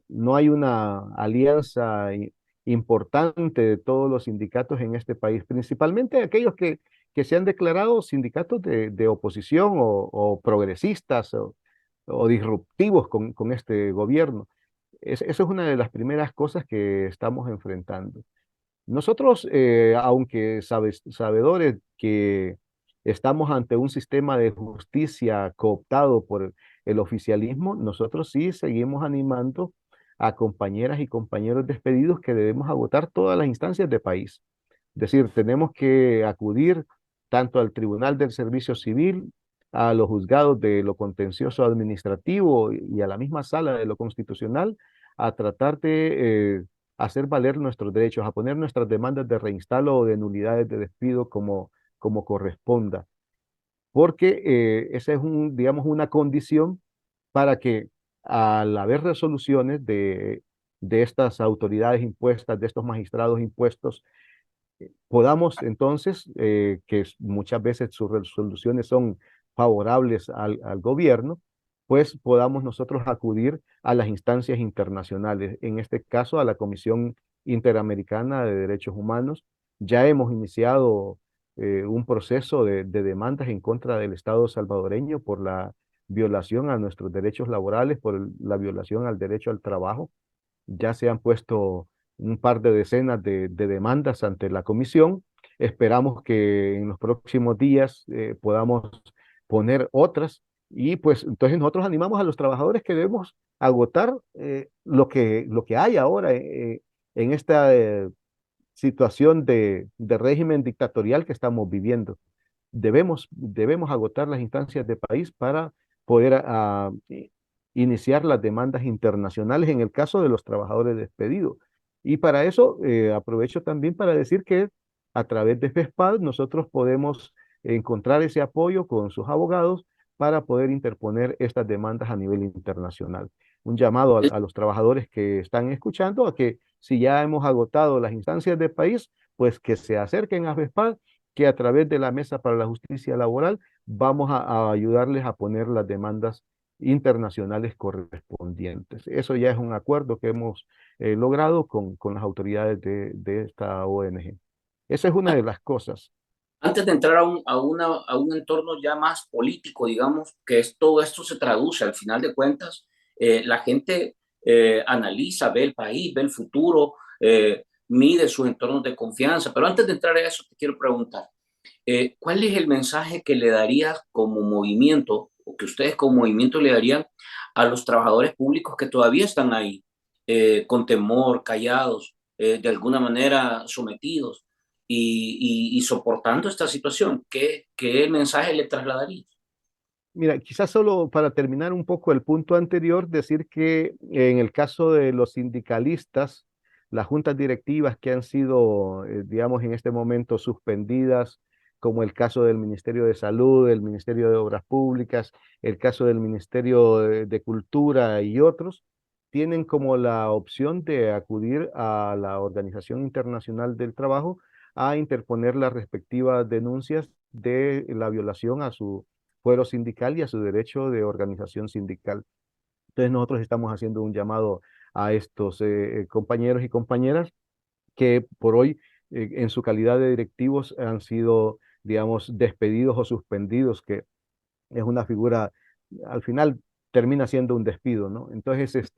no hay una alianza importante de todos los sindicatos en este país, principalmente aquellos que se han declarado sindicatos de oposición o progresistas o disruptivos con este gobierno. Eso es una de las primeras cosas que estamos enfrentando. Nosotros, aunque sabedores que estamos ante un sistema de justicia cooptado por el oficialismo, nosotros sí seguimos animando a compañeras y compañeros despedidos que debemos agotar todas las instancias de país. Es decir, tenemos que acudir tanto al Tribunal del Servicio Civil, a los juzgados de lo contencioso administrativo y a la misma sala de lo constitucional a tratar de hacer valer nuestros derechos, a poner nuestras demandas de reinstalo o de nulidades de despido como corresponda, porque esa es digamos, una condición para que al haber resoluciones de estas autoridades impuestas, de estos magistrados impuestos, podamos entonces, muchas veces sus resoluciones son favorables al gobierno, pues podamos nosotros acudir a las instancias internacionales, en este caso a la Comisión Interamericana de Derechos Humanos. Ya hemos iniciado un proceso de demandas en contra del Estado salvadoreño por la violación a nuestros derechos laborales, por la violación al derecho al trabajo. Ya se han puesto un par de decenas de demandas ante la comisión. Esperamos que en los próximos días podamos poner otras y pues entonces nosotros animamos a los trabajadores que debemos agotar lo que hay ahora en esta situación de régimen dictatorial que estamos viviendo. Debemos agotar las instancias de país para poder iniciar las demandas internacionales en el caso de los trabajadores despedidos. Y para eso aprovecho también para decir que a través de FESPAD nosotros podemos encontrar ese apoyo con sus abogados para poder interponer estas demandas a nivel internacional. Un llamado a los trabajadores que están escuchando a que si ya hemos agotado las instancias del país, pues que se acerquen a FESPAD, que a través de la Mesa para la Justicia Laboral vamos a ayudarles a poner las demandas internacionales correspondientes. Eso ya es un acuerdo que hemos logrado con las autoridades de esta ONG. Esa es una de las cosas. Antes de entrar a un entorno ya más político, digamos, que es, todo esto se traduce, al final de cuentas, la gente analiza, ve el país, ve el futuro, mide sus entornos de confianza. Pero antes de entrar a eso, te quiero preguntar, ¿cuál es el mensaje que le darías como movimiento, o que ustedes como movimiento le darían a los trabajadores públicos que todavía están ahí, con temor, callados, de alguna manera sometidos y soportando esta situación? ¿Qué mensaje le trasladaría? Mira, quizás solo para terminar un poco el punto anterior, decir que en el caso de los sindicalistas, las juntas directivas que han sido, digamos, en este momento suspendidas, como el caso del Ministerio de Salud, el Ministerio de Obras Públicas, el caso del Ministerio de Cultura y otros, tienen como la opción de acudir a la Organización Internacional del Trabajo a interponer las respectivas denuncias de la violación a su fuero sindical y a su derecho de organización sindical. Entonces nosotros estamos haciendo un llamado a estos compañeros y compañeras que por hoy en su calidad de directivos han sido, digamos, despedidos o suspendidos, que es una figura, al final termina siendo un despido, ¿no? Entonces,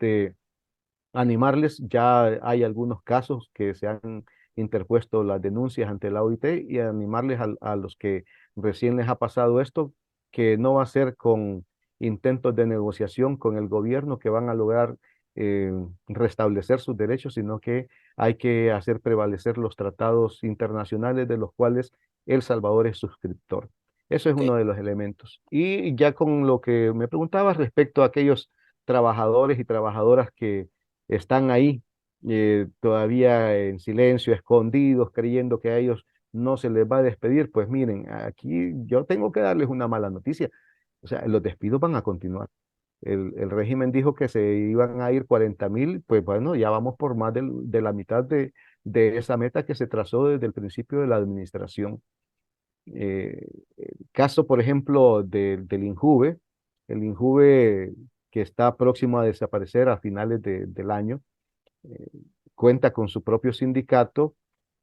animarles, ya hay algunos casos que se han interpuesto las denuncias ante la OIT y animarles a los que recién les ha pasado esto, que no va a ser con intentos de negociación con el gobierno que van a lograr eh, restablecer sus derechos, sino que hay que hacer prevalecer los tratados internacionales de los cuales El Salvador es suscriptor. Eso es Ok. uno de los elementos. Y ya con lo que me preguntabas respecto a aquellos trabajadores y trabajadoras que están ahí todavía en silencio, escondidos, creyendo que a ellos no se les va a despedir, pues miren, aquí yo tengo que darles una mala noticia. O sea, los despidos van a continuar. El régimen dijo que se iban a ir 40.000, pues bueno, ya vamos por más de la mitad de esa meta que se trazó desde el principio de la administración. El caso, por ejemplo, del INJUVE, el INJUVE que está próximo a desaparecer a finales del año, eh, cuenta con su propio sindicato.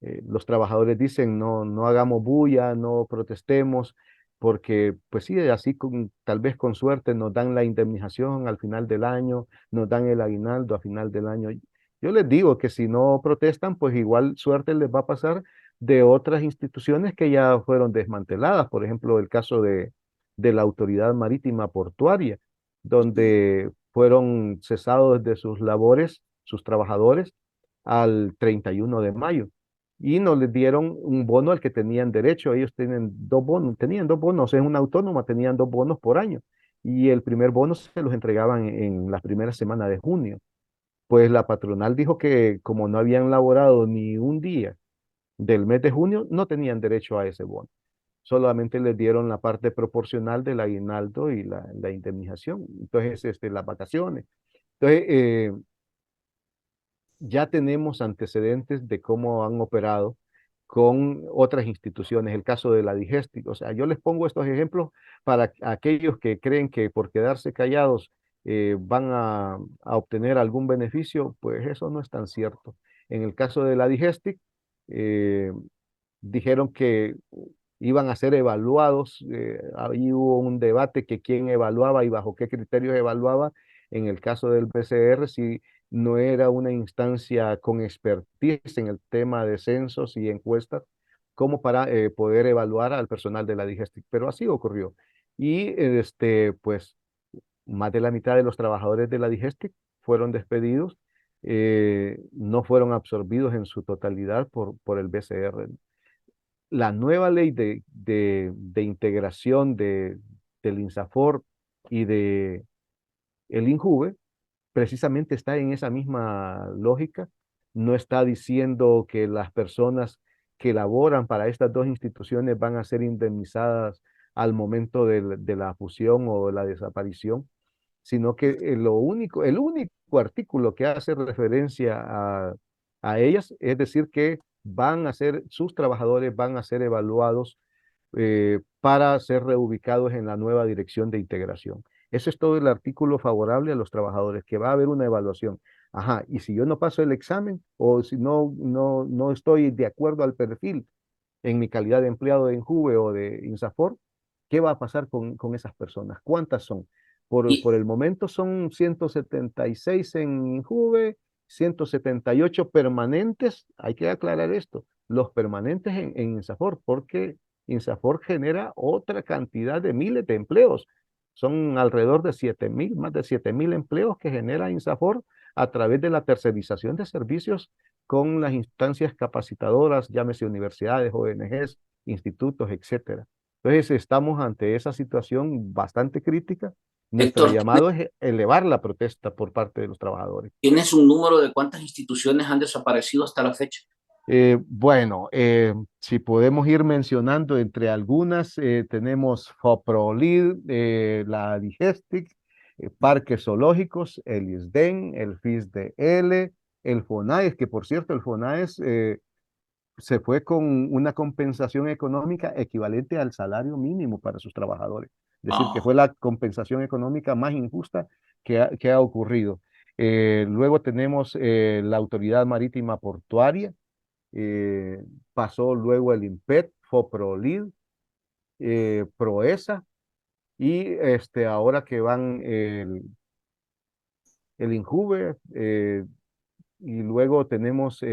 Los trabajadores dicen no, no hagamos bulla, no protestemos, porque pues sí, así tal vez con suerte nos dan la indemnización al final del año, nos dan el aguinaldo a final del año. Yo les digo que si no protestan, pues igual suerte les va a pasar de otras instituciones que ya fueron desmanteladas, por ejemplo, el caso de la Autoridad Marítima Portuaria, donde fueron cesados de sus labores sus trabajadores al 31 de mayo y no les dieron un bono al que tenían derecho. Ellos tenían dos bonos, en una autónoma tenían dos bonos por año y el primer bono se los entregaban en la primera semana de junio. pues la patronal dijo que como no habían laborado ni un día del mes de junio, no tenían derecho a ese bono. Solamente les dieron la parte proporcional del aguinaldo y la indemnización. Entonces, las vacaciones. Entonces, ya tenemos antecedentes de cómo han operado con otras instituciones, el caso de la Digestic. O sea, yo les pongo estos ejemplos para aquellos que creen que por quedarse callados van a obtener algún beneficio, pues eso no es tan cierto. En el caso de la Digestic, eh, dijeron que iban a ser evaluados. Ahí hubo un debate que quién evaluaba y bajo qué criterios evaluaba. En el caso del PCR, si no era una instancia con expertise en el tema de censos y encuestas, como para poder evaluar al personal de la Digestic. Pero así ocurrió. Y pues más de la mitad de los trabajadores de la Digestic fueron despedidos, no fueron absorbidos en su totalidad por el BCR. La nueva ley de integración del INSAFOR y de el INJUVE precisamente está en esa misma lógica. No está diciendo que las personas que laboran para estas dos instituciones van a ser indemnizadas al momento de la fusión o de la desaparición, sino que el único artículo que hace referencia a ellas es decir que sus trabajadores van a ser evaluados para ser reubicados en la nueva dirección de integración. Eso es todo el artículo favorable a los trabajadores, que va a haber una evaluación. Ajá, y si yo no paso el examen o si no estoy de acuerdo al perfil en mi calidad de empleado de Injuve o de Insafor, ¿qué va a pasar con esas personas? ¿Cuántas son? Por Y el momento son 176 en Injuve, 178 permanentes. Hay que aclarar esto, los permanentes en Insafor, porque Insafor genera otra cantidad de miles de empleos. Son alrededor de 7.000, más de 7.000 empleos que genera Insafor a través de la tercerización de servicios con las instancias capacitadoras, llámese universidades, ONGs, institutos, etcétera. Entonces, estamos ante esa situación bastante crítica. Nuestro Héctor, llamado es elevar la protesta por parte de los trabajadores. ¿tienes un número de cuántas instituciones han desaparecido hasta la fecha? Bueno, si podemos ir mencionando entre algunas, tenemos FOPROLID, la Digestic, Parques Zoológicos, el ISDEN, el FISDL, el FONAES, que por cierto, el FONAES se fue con una compensación económica equivalente al salario mínimo para sus trabajadores. Es decir, que Ah, fue la compensación económica más injusta que ha ocurrido. Luego tenemos la Autoridad Marítima Portuaria, pasó luego el IMPET, FOPROLID, PROESA y ahora que van el INJUVE, y luego tenemos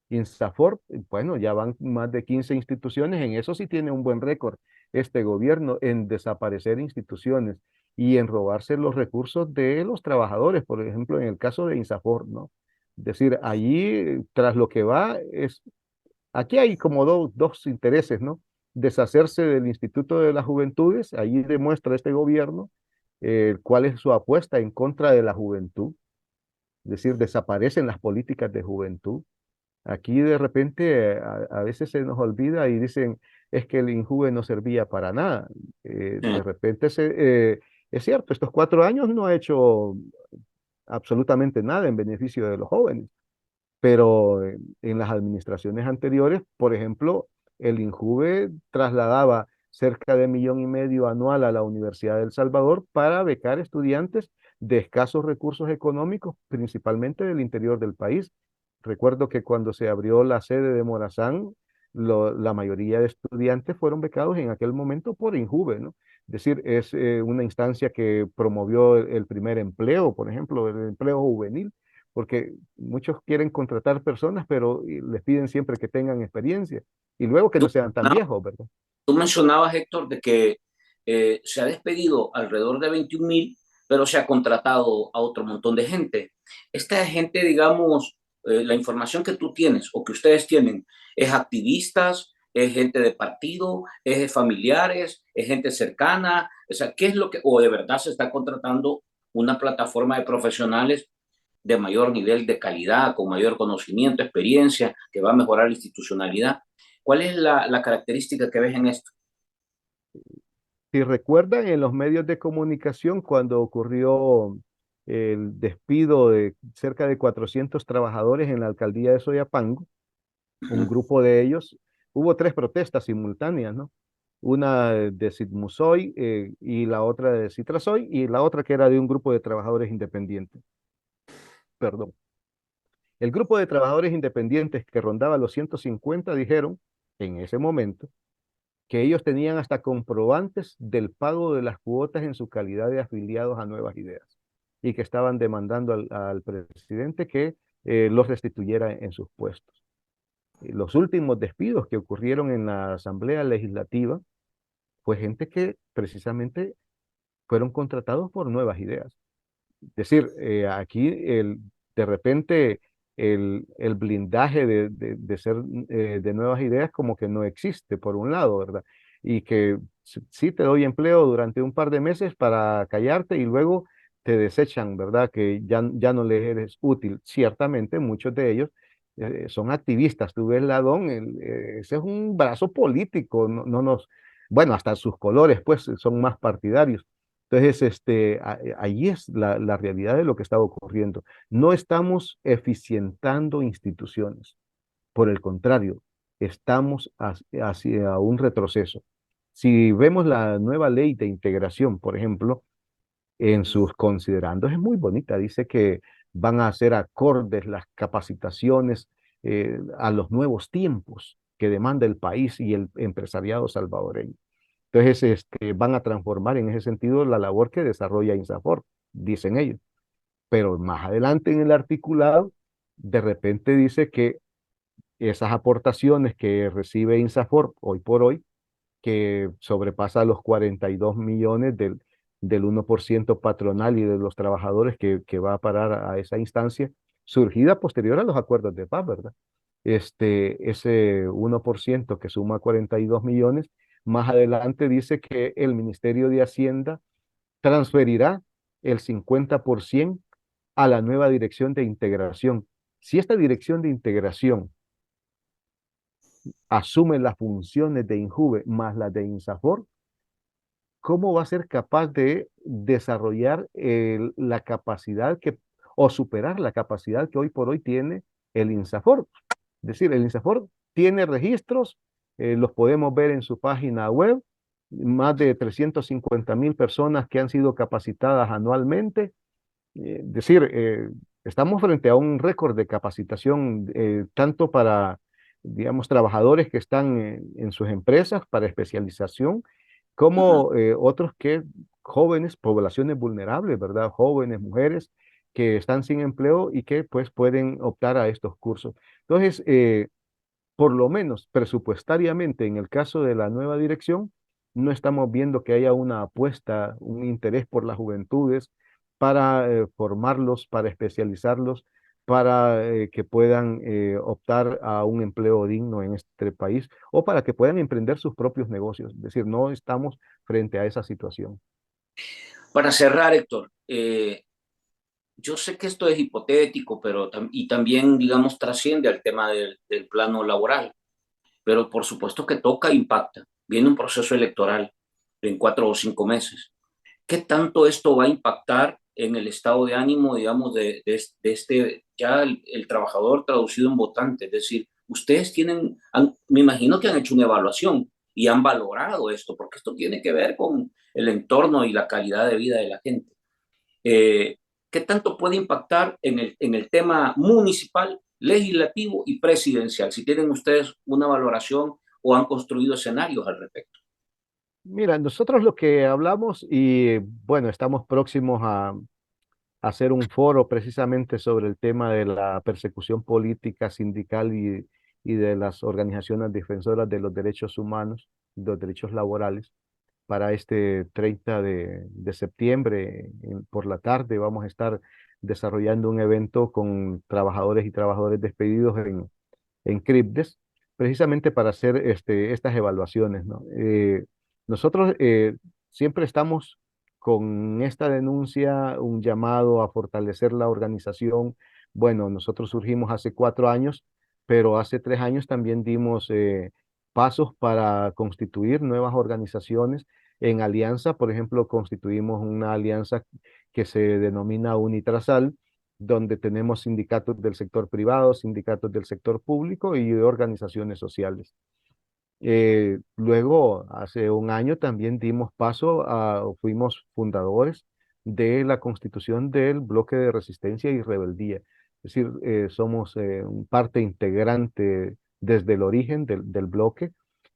INSAFOR. Bueno, ya van más de 15 instituciones, en eso sí tiene un buen récord este gobierno en desaparecer instituciones y en robarse los recursos de los trabajadores, por ejemplo, en el caso de INSAFOR, ¿no? Es decir, allí tras lo que va es, aquí hay como dos intereses, ¿no? Deshacerse del Instituto de las Juventudes, allí demuestra este gobierno cuál es su apuesta en contra de la juventud, es decir, desaparecen las políticas de juventud. Aquí de repente a veces se nos olvida y dicen, es que el INJUVE no servía para nada. De sí. repente es cierto, estos 4 años no ha hecho absolutamente nada en beneficio de los jóvenes, pero en las administraciones anteriores, por ejemplo, el INJUVE trasladaba cerca de 1,5 millones anual a la Universidad de El Salvador para becar estudiantes de escasos recursos económicos, principalmente del interior del país. Recuerdo que cuando se abrió la sede de Morazán, la mayoría de estudiantes fueron becados en aquel momento por INJUVE, ¿no? Es decir, es una instancia que promovió el primer empleo, por ejemplo, el empleo juvenil, porque muchos quieren contratar personas, pero les piden siempre que tengan experiencia y luego que Tú, no sean tan no, viejos, ¿verdad? tú mencionabas, Héctor, de que se ha despedido alrededor de 21.000, pero se ha contratado a otro montón de gente. Esta gente, digamos, la información que tú tienes o que ustedes tienen, ¿es activistas, es gente de partido, es de familiares, es gente cercana? O sea, ¿qué es lo que, o de verdad se está contratando una plataforma de profesionales de mayor nivel de calidad, con mayor conocimiento, experiencia, que va a mejorar la institucionalidad. ¿Cuál es la característica que ves en esto? Si recuerdan en los medios de comunicación cuando ocurrió el despido de cerca de 400 trabajadores en la alcaldía de Soyapango, un Ujú. grupo de ellos, hubo tres protestas simultáneas, ¿no? Una de Sitmusoy y la otra de Citrasoy y la otra que era de un grupo de trabajadores independientes. Perdón. El grupo de trabajadores independientes que rondaba los 150 dijeron en ese momento que ellos tenían hasta comprobantes del pago de las cuotas en su calidad de afiliados a Nuevas Ideas y que estaban demandando al presidente que los restituyera en sus puestos. Los últimos despidos que ocurrieron en la Asamblea Legislativa fue gente que precisamente fueron contratados por Nuevas Ideas. Es decir, aquí de repente el blindaje de ser de Nuevas Ideas como que no existe, por un lado, ¿verdad? Y que sí te doy empleo durante un par de meses para callarte y luego te desechan, ¿verdad? Que ya no les eres útil. Ciertamente muchos de ellos son activistas. Tú ves la DON, ese es un brazo político, no nos, bueno, hasta sus colores pues son más partidarios. Entonces, ahí es la realidad de lo que está ocurriendo. No estamos eficientando instituciones. Por el contrario, estamos hacia un retroceso. Si vemos la nueva ley de integración, por ejemplo, en sus considerandos es muy bonita. Dice que van a hacer acordes las capacitaciones a los nuevos tiempos que demanda el país y el empresariado salvadoreño. Entonces, van a transformar en ese sentido la labor que desarrolla INSAFORP, dicen ellos. Pero más adelante en el articulado, de repente dice que esas aportaciones que recibe INSAFORP hoy por hoy, que sobrepasa los 42 millones del 1% patronal y de los trabajadores que va a parar a esa instancia, surgida posterior a los acuerdos de paz, ¿verdad? Ese 1% que suma 42 millones, más adelante dice que el Ministerio de Hacienda transferirá el 50% a la nueva dirección de integración. Si esta dirección de integración asume las funciones de INJUVE más las de INSAFOR, ¿cómo va a ser capaz de desarrollar la capacidad o superar la capacidad que hoy por hoy tiene el INSAFOR? Es decir, el INSAFOR tiene registros, los podemos ver en su página web, más de 350.000 personas que han sido capacitadas anualmente. Decir, estamos frente a un récord de capacitación, tanto para, digamos, trabajadores que están en sus empresas para especialización, Ujú. como otros que jóvenes, poblaciones vulnerables, ¿verdad? Jóvenes, mujeres que están sin empleo y que pues pueden optar a estos cursos. Entonces, por lo menos presupuestariamente, en el caso de la nueva dirección, no estamos viendo que haya una apuesta, un interés por las juventudes para formarlos, para especializarlos, para que puedan optar a un empleo digno en este país o para que puedan emprender sus propios negocios. Es decir, no estamos frente a esa situación. Para cerrar, Héctor, yo sé que esto es hipotético, pero y también, digamos, trasciende al tema del plano laboral, pero por supuesto que toca e impacta. Viene un proceso electoral en 4 o 5 meses. ¿Qué tanto esto va a impactar en el estado de ánimo, digamos, de este, ya el trabajador traducido en votante? Es decir, ustedes me imagino que han hecho una evaluación y han valorado esto, porque esto tiene que ver con el entorno y la calidad de vida de la gente. Eh, ¿Qué tanto puede impactar en el tema municipal, legislativo y presidencial? Si tienen ustedes una valoración o han construido escenarios al respecto. Mira, nosotros lo que hablamos y bueno, estamos próximos a hacer un foro precisamente sobre el tema de la persecución política, sindical y de las organizaciones defensoras de los derechos humanos, los derechos laborales. Para este 30 de septiembre, por la tarde, vamos a estar desarrollando un evento con trabajadores y trabajadores despedidos en CRIPDES, precisamente para hacer estas evaluaciones, ¿no? Nosotros siempre estamos con esta denuncia, un llamado a fortalecer la organización. Bueno, nosotros surgimos hace 4 años, pero hace 3 años también dimos pasos para constituir nuevas organizaciones en alianza. Por ejemplo, constituimos una alianza que se denomina Unitrasal, donde tenemos sindicatos del sector privado, sindicatos del sector público y organizaciones sociales. Luego, hace un año también dimos paso o fuimos fundadores de la constitución del bloque de resistencia y rebeldía. Es decir, somos parte integrante desde el origen del bloque.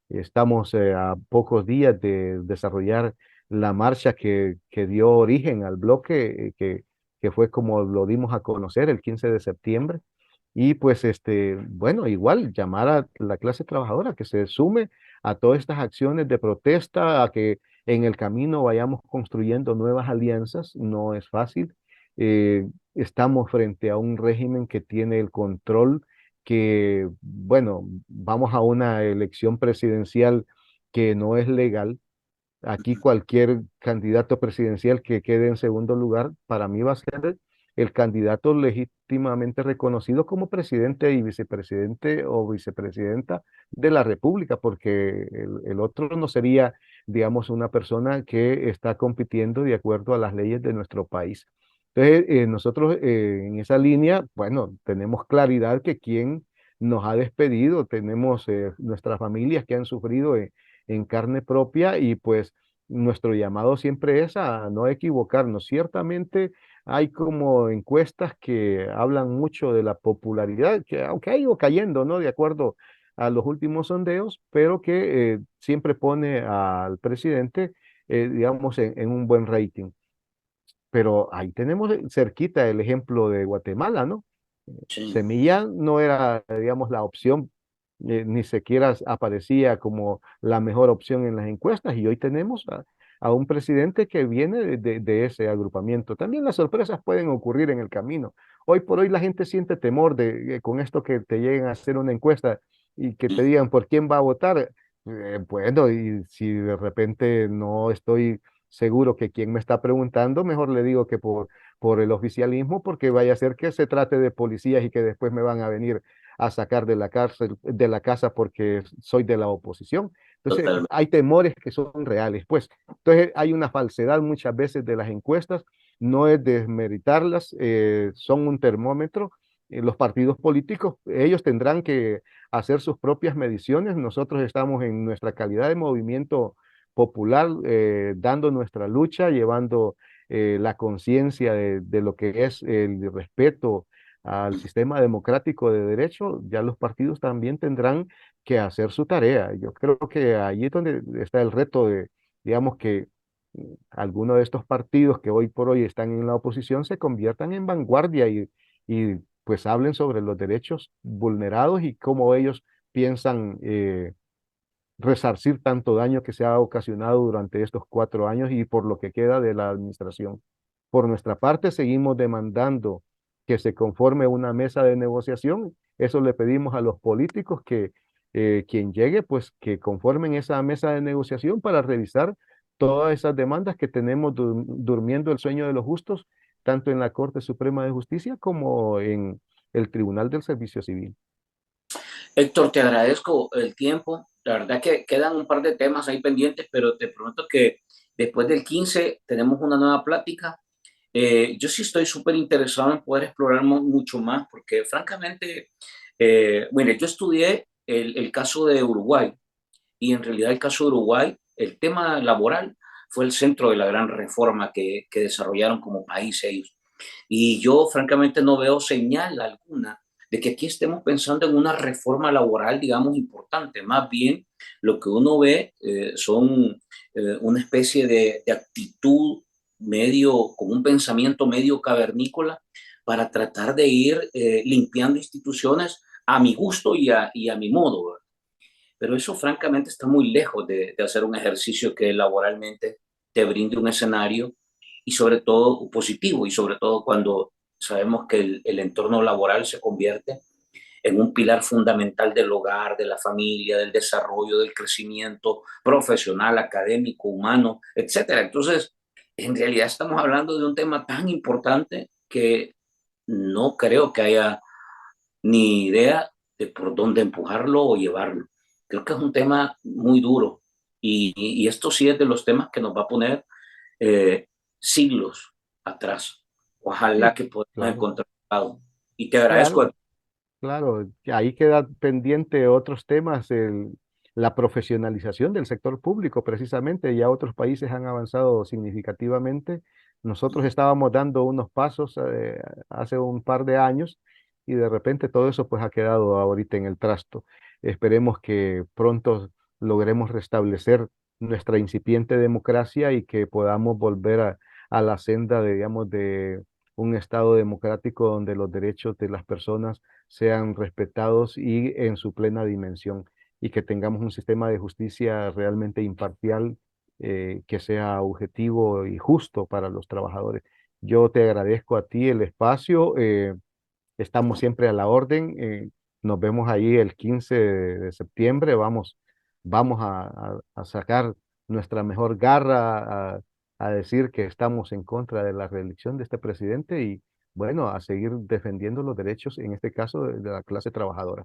Estamos a pocos días de desarrollar la marcha que dio origen al bloque, que fue como lo dimos a conocer el 15 de septiembre. Y pues, bueno, igual llamar a la clase trabajadora que se sume a todas estas acciones de protesta, a que en el camino vayamos construyendo nuevas alianzas. No es fácil. Estamos frente a un régimen que tiene el control, que, bueno, vamos a una elección presidencial que no es legal. Aquí cualquier candidato presidencial que quede en segundo lugar, para mí va a ser el candidato legítimamente reconocido como presidente y vicepresidente o vicepresidenta de la República, porque el otro no sería, digamos, una persona que está compitiendo de acuerdo a las leyes de nuestro país. Entonces, nosotros en esa línea, bueno, tenemos claridad que quien nos ha despedido, tenemos nuestras familias que han sufrido en carne propia, y pues nuestro llamado siempre es a no equivocarnos. Ciertamente hay como encuestas que hablan mucho de la popularidad, que aunque ha ido cayendo, ¿no? De acuerdo a los últimos sondeos, pero que siempre pone al presidente, digamos, en un buen rating. Pero ahí tenemos cerquita el ejemplo de Guatemala, ¿no? Sí. Semilla no era, digamos, la opción, ni siquiera aparecía como la mejor opción en las encuestas, y hoy tenemos a un presidente que viene de ese agrupamiento. También las sorpresas pueden ocurrir en el camino. Hoy por hoy la gente siente temor con esto que te lleguen a hacer una encuesta y que te digan por quién va a votar. Bueno, y si de repente no estoy seguro que quien me está preguntando, mejor le digo que por el oficialismo, porque vaya a ser que se trate de policías y que después me van a venir a sacar de la cárcel, de la casa, porque soy de la oposición. Entonces, Totalmente. hay temores que son reales, pues. Entonces, hay una falsedad muchas veces de las encuestas, no es desmeritarlas, son un termómetro. Los partidos políticos, ellos tendrán que hacer sus propias mediciones. Nosotros estamos en nuestra calidad de movimiento popular, dando nuestra lucha, llevando la conciencia de lo que es el respeto al sistema democrático de derecho. Ya los partidos también tendrán que hacer su tarea. Yo creo que allí es donde está el reto de, digamos, que algunos de estos partidos que hoy por hoy están en la oposición se conviertan en vanguardia, y pues hablen sobre los derechos vulnerados y cómo ellos piensan resarcir tanto daño que se ha ocasionado durante estos 4 años y por lo que queda de la administración. Por nuestra parte, seguimos demandando que se conforme una mesa de negociación. Eso le pedimos a los políticos, que quien llegue, pues que conformen esa mesa de negociación para revisar todas esas demandas que tenemos durmiendo el sueño de los justos, tanto en la Corte Suprema de Justicia como en el Tribunal del Servicio Civil. Héctor, te agradezco el tiempo. La verdad que quedan un par de temas ahí pendientes, pero te prometo que después del 15 tenemos una nueva plática. Yo sí estoy súper interesado en poder explorar mucho más, porque francamente, mire, yo estudié el caso de Uruguay, y en realidad el caso de Uruguay, el tema laboral fue el centro de la gran reforma que desarrollaron como país ellos. Y yo francamente no veo señal alguna de que aquí estemos pensando en una reforma laboral, digamos, importante. Más bien, lo que uno ve son una especie de actitud medio, con un pensamiento medio cavernícola, para tratar de ir limpiando instituciones a mi gusto y a mi modo, ¿verdad? Pero eso francamente está muy lejos de hacer un ejercicio que laboralmente te brinde un escenario, y sobre todo positivo, y sobre todo cuando sabemos que el entorno laboral se convierte en un pilar fundamental del hogar, de la familia, del desarrollo, del crecimiento profesional, académico, humano, etcétera. Entonces, en realidad estamos hablando de un tema tan importante que no creo que haya ni idea de por dónde empujarlo o llevarlo. Creo que es un tema muy duro y esto sí es de los temas que nos va a poner eh, siglos atrás. Ojalá Sí, que podamos claro, encontrar un lado. Y te claro. agradezco. Claro, que ahí queda pendiente otros temas, la profesionalización del sector público, precisamente. Ya otros países han avanzado significativamente. Nosotros estábamos dando unos pasos hace un par de años y de repente todo eso pues ha quedado ahorita en el trasto. Esperemos que pronto logremos restablecer nuestra incipiente democracia y que podamos volver a la senda de, digamos, de un Estado democrático donde los derechos de las personas sean respetados y en su plena dimensión, y que tengamos un sistema de justicia realmente imparcial, que sea objetivo y justo para los trabajadores. Yo te agradezco a ti el espacio, estamos siempre a la orden, nos vemos ahí el 15 de septiembre, vamos a sacar nuestra mejor garra, a decir que estamos en contra de la reelección de este presidente y bueno, a seguir defendiendo los derechos, en este caso de la clase trabajadora.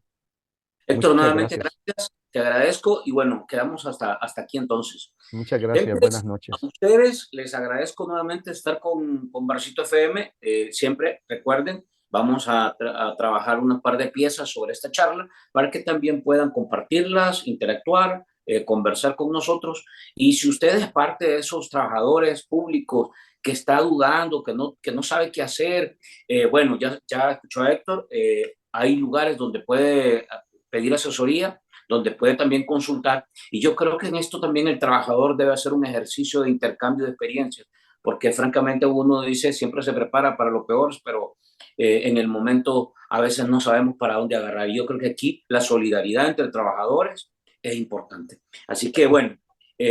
Héctor, Muchas nuevamente gracias. gracias, te agradezco y bueno, quedamos hasta aquí entonces. Muchas gracias. Buenas Gentes, a noches. ustedes les agradezco nuevamente estar con Barcito FM. Siempre recuerden, vamos a trabajar una par de piezas sobre esta charla para que también puedan compartirlas, interactuar, conversar con nosotros. Y si usted es parte de esos trabajadores públicos que está dudando, que no sabe qué hacer, bueno, ya escuchó a Héctor, hay lugares donde puede pedir asesoría, donde puede también consultar. Y yo creo que en esto también el trabajador debe hacer un ejercicio de intercambio de experiencias, porque francamente uno dice, siempre se prepara para lo peor, pero en el momento a veces no sabemos para dónde agarrar. Y yo creo que aquí la solidaridad entre trabajadores es importante. Así que bueno,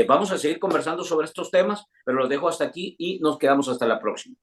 vamos a seguir conversando sobre estos temas, pero los dejo hasta aquí y nos quedamos hasta la próxima.